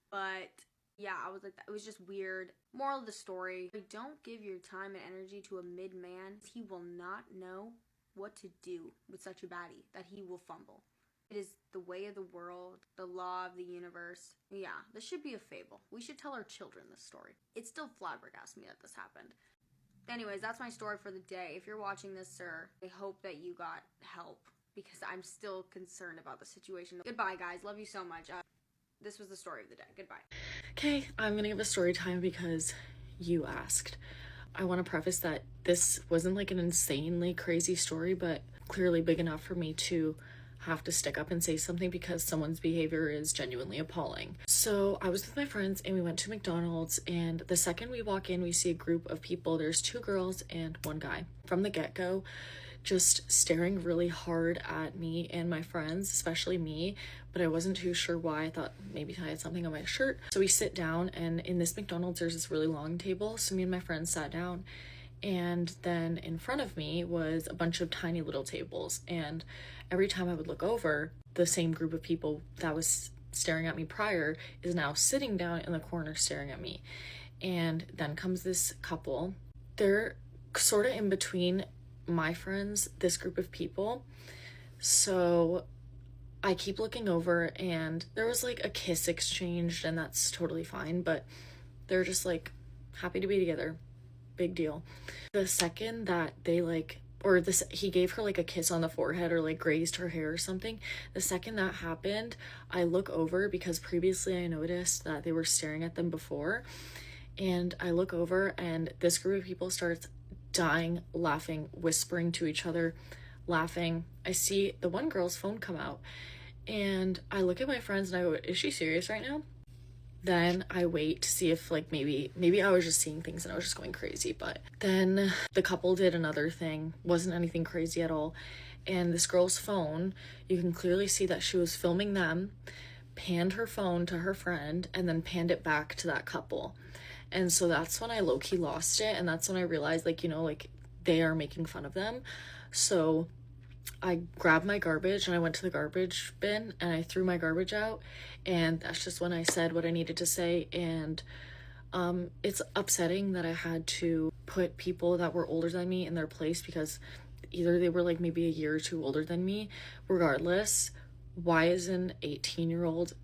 But yeah, I was like, it was just weird. Moral of the story, don't give your time and energy to a mid-man. He will not know what to do with such a baddie that he will fumble. It is the way of the world, the law of the universe. Yeah, this should be a fable. We should tell our children this story. It still flabbergasts me that this happened. Anyways, that's my story for the day. If you're watching this, sir, I hope that you got help because I'm still concerned about the situation. Goodbye, guys. Love you so much. This was the story of the day. Goodbye. Okay, I'm gonna give a story time because you asked. I want to preface that this wasn't like an insanely crazy story, but clearly big enough for me to have to stick up and say something because someone's behavior is genuinely appalling. So I was with my friends and we went to McDonald's, and the second we walk in, we see a group of people. There's 2 girls and 1 guy. From the get-go, just staring really hard at me and my friends, especially me, but I wasn't too sure why. I thought maybe I had something on my shirt. So we sit down, and in this McDonald's, there's this really long table. So me and my friends sat down, and then in front of me was a bunch of tiny little tables. And every time I would look over, the same group of people that was staring at me prior is now sitting down in the corner staring at me. And then comes this couple. They're sort of in between my friends, this group of people. So I keep looking over, and there was like a kiss exchanged, and that's totally fine, but they're just like happy to be together. Big deal. The second that they he gave her like a kiss on the forehead or like grazed her hair or something, the second that happened, I look over because previously I noticed that they were staring at them before, and I look over and this group of people starts dying laughing, whispering to each other, laughing. I see the one girl's phone come out, and I look at my friends and I go, is she serious right now? Then I wait to see if like maybe I was just seeing things and I was just going crazy. But then the couple did another thing, wasn't anything crazy at all, and this girl's phone, you can clearly see that she was filming them, panned her phone to her friend, and then panned it back to that couple. And so that's when I low-key lost it, and that's when I realized, like, you know, like, they are making fun of them. So I grabbed my garbage and I went to the garbage bin and I threw my garbage out, and that's just when I said what I needed to say. And it's upsetting that I had to put people that were older than me in their place because either they were like maybe a year or 2 older than me. Regardless, why is an 18-year-old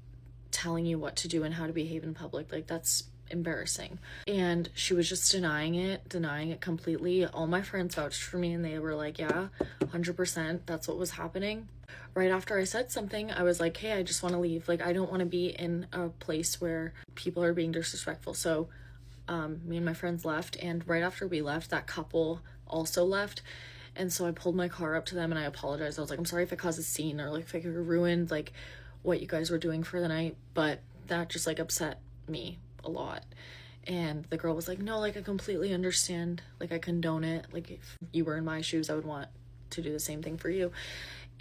telling you what to do and how to behave in public? Like, that's embarrassing. And she was just denying it completely. All my friends vouched for me and they were like, yeah, 100%, that's what was happening. Right after I said something, I was like, hey, I just want to leave. Like, I don't want to be in a place where people are being disrespectful. So me and my friends left, and right after we left, that couple also left. And so I pulled my car up to them and I apologized. I was like, I'm sorry if I caused a scene or like if I ruined like what you guys were doing for the night, but that just like upset me a lot. And the girl was like, no, like, I completely understand. Like, I condone it. Like, if you were in my shoes, I would want to do the same thing for you.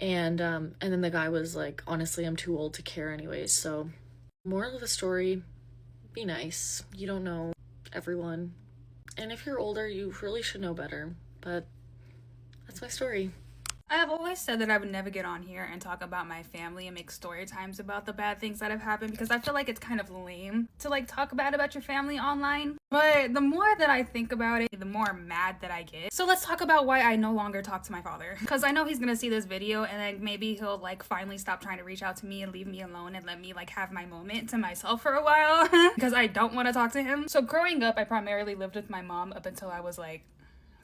And then the guy was like, honestly, I'm too old to care anyways. So, moral of the story, be nice. You don't know everyone. And if you're older, you really should know better. But that's my story. I have always said that I would never get on here and talk about my family and make story times about the bad things that have happened, because I feel like it's kind of lame to like talk bad about your family online. But the more that I think about it, the more mad that I get. So let's talk about why I no longer talk to my father. Because I know he's gonna see this video and then maybe he'll like finally stop trying to reach out to me and leave me alone and let me like have my moment to myself for a while because I don't want to talk to him. So growing up, I primarily lived with my mom up until I was like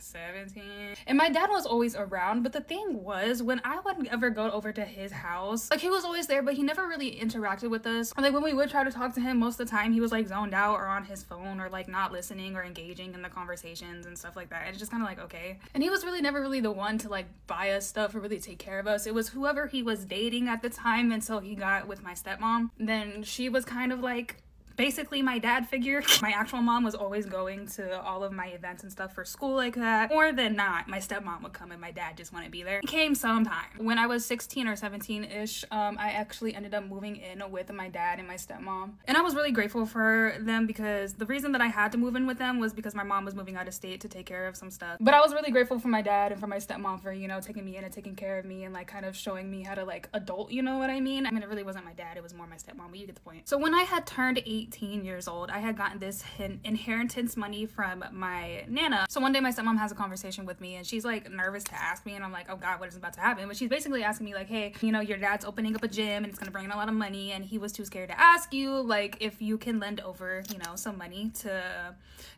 17, and my dad was always around. But the thing was, when I would ever go over to his house, like, he was always there, but he never really interacted with us. Or like when we would try to talk to him, most of the time he was like zoned out or on his phone or like not listening or engaging in the conversations and stuff like that. It's just kind of like, okay. And he was really never really the one to like buy us stuff or really take care of us. It was whoever he was dating at the time until he got with my stepmom. Then she was kind of like basically my dad figure. My actual mom was always going to all of my events and stuff for school like that. More than not, my stepmom would come and my dad just wouldn't be there. He came sometime. When I was 16 or 17-ish, I actually ended up moving in with my dad and my stepmom. And I was really grateful for them, because the reason that I had to move in with them was because my mom was moving out of state to take care of some stuff. But I was really grateful for my dad and for my stepmom for, you know, taking me in and taking care of me and like kind of showing me how to like adult, you know what I mean? I mean, it really wasn't my dad, it was more my stepmom, but you get the point. So when I had turned 18 years old, I had gotten this inheritance money from my nana. So one day my stepmom has a conversation with me and she's like nervous to ask me, and I'm like, oh god, what is about to happen? But she's basically asking me like, hey, you know, your dad's opening up a gym and it's gonna bring in a lot of money, and he was too scared to ask you like if you can lend over, you know, some money to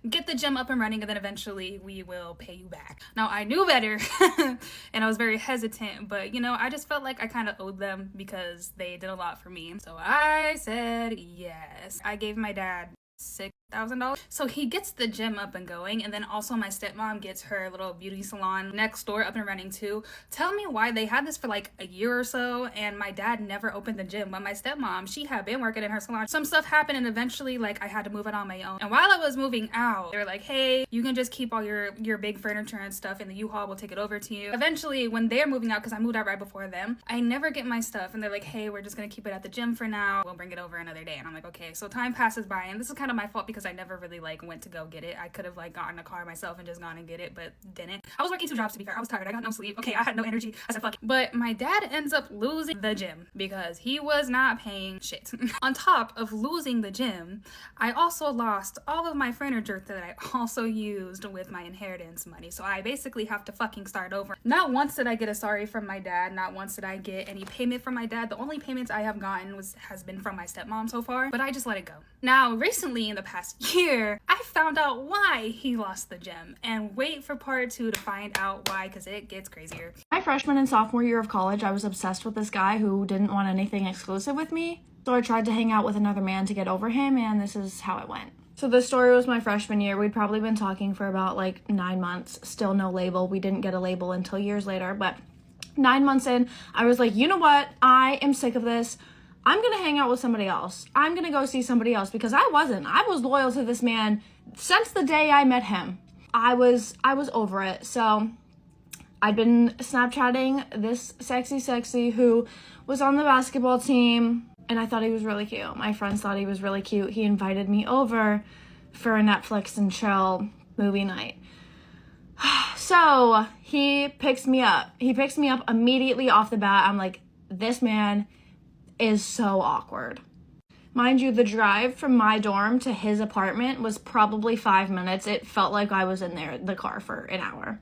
get the gym up and running, and then eventually we will pay you back. Now I knew better and I was very hesitant, but you know, I just felt like I kind of owed them because they did a lot for me. So I said yes. I gave my dad $6,000. So he gets the gym up and going, and then also my stepmom gets her little beauty salon next door up and running too. Tell me why they had this for like a year or so and my dad never opened the gym, but my stepmom, she had been working in her salon. Some stuff happened and eventually like I had to move it on my own. And while I was moving out, they were like, hey, you can just keep all your big furniture and stuff and the U-Haul will take it over to you. Eventually when they're moving out, because I moved out right before them, I never get my stuff and they're like, hey, we're just gonna keep it at the gym for now, we'll bring it over another day. And I'm like, okay. So time passes by, and this is kind of my fault because I never really like went to go get it. I could have like gotten a car myself and just gone and get it, but didn't. I was working 2 jobs, to be fair. I was tired, I got no sleep. Okay, I had no energy. I said fuck it. But my dad ends up losing the gym because he was not paying shit. On top of losing the gym, I also lost all of my furniture that I also used with my inheritance money. So I basically have to fucking start over. Not once did I get a sorry from my dad, not once did I get any payment from my dad. The only payments I have gotten has been from my stepmom so far, but I just let it go. Now recently in the past year, I found out why he lost the gym, and wait for part 2 to find out why, because it gets crazier. My freshman and sophomore year of college, I was obsessed with this guy who didn't want anything exclusive with me. So I tried to hang out with another man to get over him, and this is how it went. So this story was my freshman year. We'd probably been talking for about like 9 months, still no label. We didn't get a label until years later, but 9 months in, I was like, you know what? I am sick of this. I'm gonna hang out with somebody else. I'm gonna go see somebody else, because I was loyal to this man since the day I met him. I was over it. So I'd been Snapchatting this sexy who was on the basketball team, and I thought he was really cute. My friends thought he was really cute. He invited me over for a Netflix and chill movie night. So he picks me up. He picks me up immediately off the bat. I'm like, this man is so awkward. Mind you, the drive from my dorm to his apartment was probably 5 minutes. It felt like I was in the car for an hour.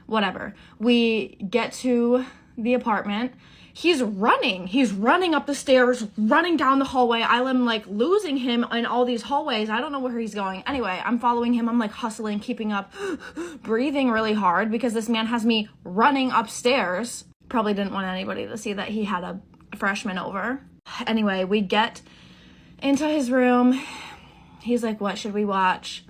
Whatever. We get to the apartment. He's running up the stairs, running down the hallway. I'm like losing him in all these hallways. I don't know where he's going. Anyway, I'm following him. I'm like hustling, keeping up, breathing really hard because this man has me running upstairs. Probably didn't want anybody to see that he had a freshman over. Anyway, we get into his room. He's like, what should we watch?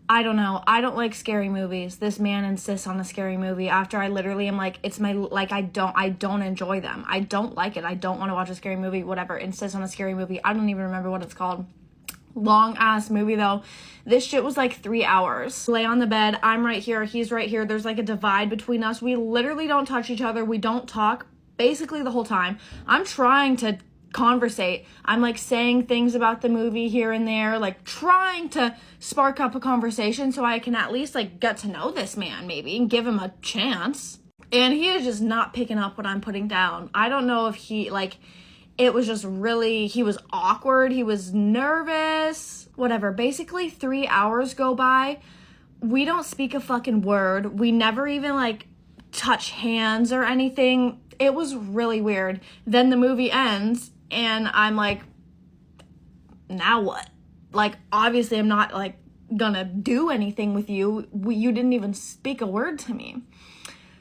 I don't know. I don't like scary movies. This man insists on a scary movie after I literally am like, it's my, like, I don't enjoy them. I don't like it. I don't want to watch a scary movie, whatever. Insists on a scary movie. I don't even remember what it's called. long ass movie though. This shit was like 3 hours. Lay on the bed, I'm right here, he's right here. There's like a divide between us. We literally don't touch each other. We don't talk basically the whole time. I'm trying to conversate. I'm like saying things about the movie here and there, like trying to spark up a conversation so I can at least like get to know this man maybe and give him a chance. And he is just not picking up what I'm putting down. I don't know if he like, it was just really, he was awkward, he was nervous, whatever. Basically 3 hours go by. We don't speak a fucking word. We never even like touch hands or anything. It was really weird. Then the movie ends and I'm like, now what? Like, obviously I'm not like gonna do anything with you. You didn't even speak a word to me.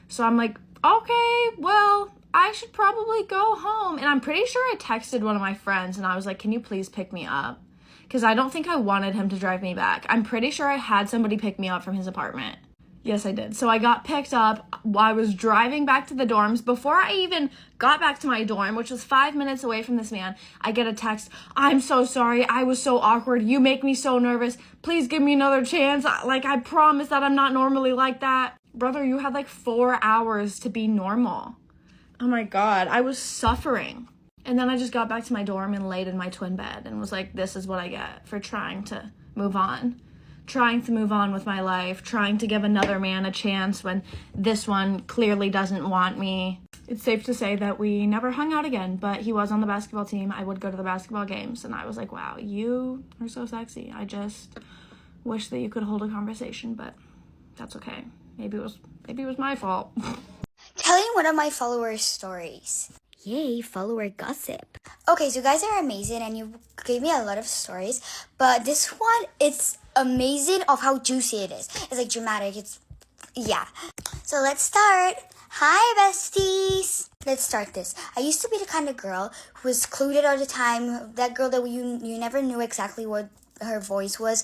So I'm like, okay, well, I should probably go home. And I'm pretty sure I texted one of my friends and I was like, can you please pick me up? Because I don't think I wanted him to drive me back. I'm pretty sure I had somebody pick me up from his apartment. Yes, I did. So I got picked up. I was driving back to the dorms. Before I even got back to my dorm, which was 5 minutes away from this man, I get a text. I'm so sorry. I was so awkward. You make me so nervous. Please give me another chance. Like, I promise that I'm not normally like that. Brother, you had like 4 hours to be normal. Oh my God, I was suffering. And then I just got back to my dorm and laid in my twin bed and was like, this is what I get for trying to move on. Trying to move on with my life, trying to give another man a chance when this one clearly doesn't want me. It's safe to say that we never hung out again, but he was on the basketball team. I would go to the basketball games, and I was like, wow, you are so sexy. I just wish that you could hold a conversation, but that's okay. Maybe it was my fault. Telling one of my followers' stories. Yay, follower gossip. Okay, so you guys are amazing and you gave me a lot of stories, but this one, it's amazing of how juicy it is. It's like dramatic, yeah. So let's start. Hi, besties. Let's start this. I used to be the kind of girl who was clued all the time, that girl that you never knew exactly what her voice was.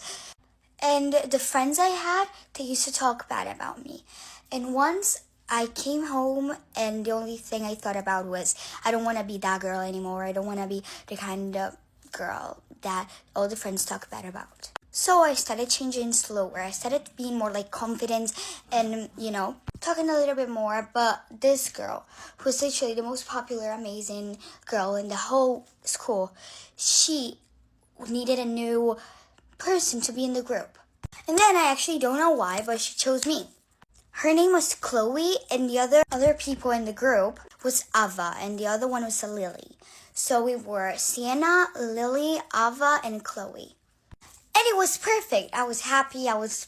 And the friends I had, they used to talk bad about me. And once I came home and the only thing I thought about was, I don't want to be that girl anymore. I don't want to be the kind of girl that all the friends talk bad about. So I started changing slower. I started being more like confident and, talking a little bit more. But this girl, who's literally the most popular, amazing girl in the whole school, she needed a new person to be in the group. And then I actually don't know why, but she chose me. Her name was Chloe, and the other people in the group was Ava, and the other one was Lily. So we were Sienna, Lily, Ava, and Chloe. And it was perfect. I was happy. I was,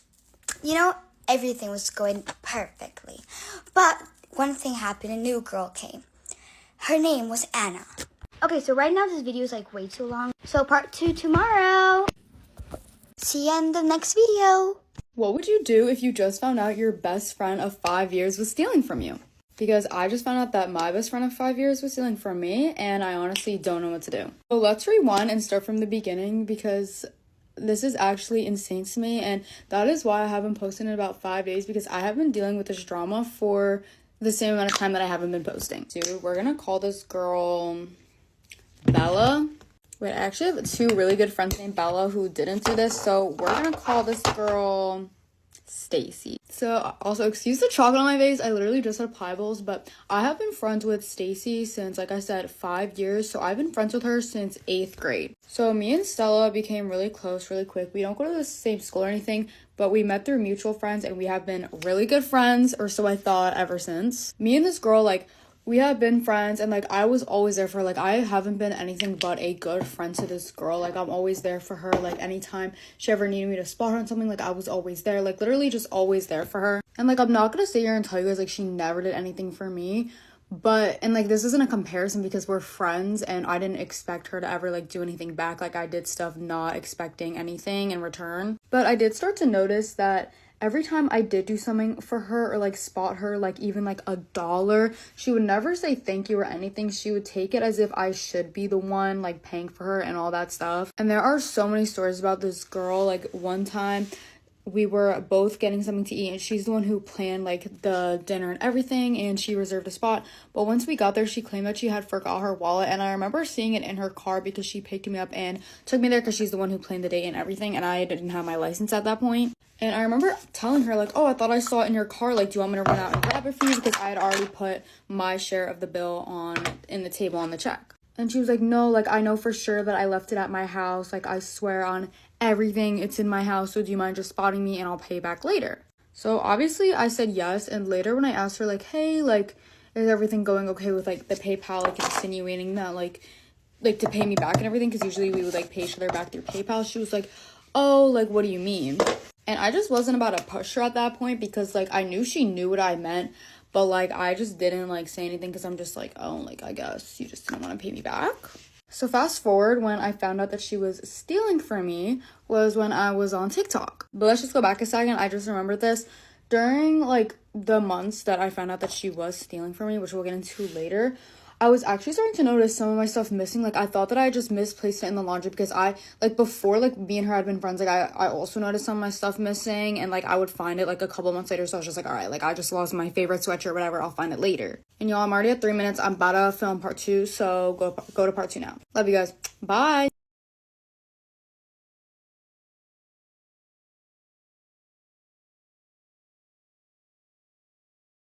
everything was going perfectly. But one thing happened. A new girl came. Her name was Anna. Okay, so right now this video is like way too long. So part 2 tomorrow. See you in the next video. What would you do if you just found out your best friend of 5 years was stealing from you? Because I just found out that my best friend of 5 years was stealing from me, and I honestly don't know what to do. So let's rewind and start from the beginning, because this is actually insane to me, and that is why I haven't posted in about 5 days, because I have been dealing with this drama for the same amount of time that I haven't been posting. Dude, we're gonna call this girl Bella. Wait, I actually have 2 really good friends named Bella who didn't do this, so we're gonna call this girl Stacy. So also, excuse the chocolate on my face, I literally just had pie bowls, but I have been friends with Stacy since, like I said, 5 years. So I've been friends with her since 8th grade. So me and Stella became really close really quick. We don't go to the same school or anything, but we met through mutual friends and we have been really good friends, or so I thought, ever since. Me and this girl, we have been friends, and I was always there for her. I haven't been anything but a good friend to this girl. I'm always there for her. Anytime she ever needed me to spot her on something, I was always there. Literally just always there for her. And I'm not gonna sit here and tell you guys she never did anything for me, but this isn't a comparison because we're friends and I didn't expect her to ever do anything back. I did stuff not expecting anything in return. But I did start to notice that every time I did do something for her or spot her, even $1, she would never say thank you or anything. She would take it as if I should be the one paying for her and all that stuff. And there are so many stories about this girl. One time we were both getting something to eat, and she's the one who planned like the dinner and everything, and she reserved a spot. But once we got there, she claimed that she had forgot her wallet, and I remember seeing it in her car because she picked me up and took me there because she's the one who planned the date and everything, and I didn't have my license at that point. And I remember telling her like, oh, I thought I saw it in your car, like, do you want me to run out and grab it for you, because I had already put my share of the bill in the table on the check. And she was like, no, like, I know for sure that I left it at my house, like, I swear on everything, it's in my house, so do you mind just spotting me and I'll pay back later? So obviously I said yes, and later when I asked her like, hey, like, is everything going okay with like the PayPal, like insinuating that like to pay me back and everything, because usually we would like pay each other back through PayPal, she was like, oh, like, what do you mean? And I just wasn't about to push her at that point, because like I knew she knew what I meant, but like I just didn't like say anything, because I'm just like, oh, like, I guess you just didn't want to pay me back. So fast forward, when I found out that she was stealing from me was when I was on TikTok. But let's just go back a second. I just remembered this. During like the months that I found out that she was stealing from me, which we'll get into later, I was actually starting to notice some of my stuff missing. Like, I thought that I just misplaced it in the laundry, because I, like, before, like, me and her had been friends, like, I also noticed some of my stuff missing, and, like, I would find it, like, a couple months later, so I was just like, all right, like, I just lost my favorite sweatshirt, whatever, I'll find it later. And y'all, I'm already at 3 minutes. I'm about to film part 2, so go to part 2 now. Love you guys. Bye!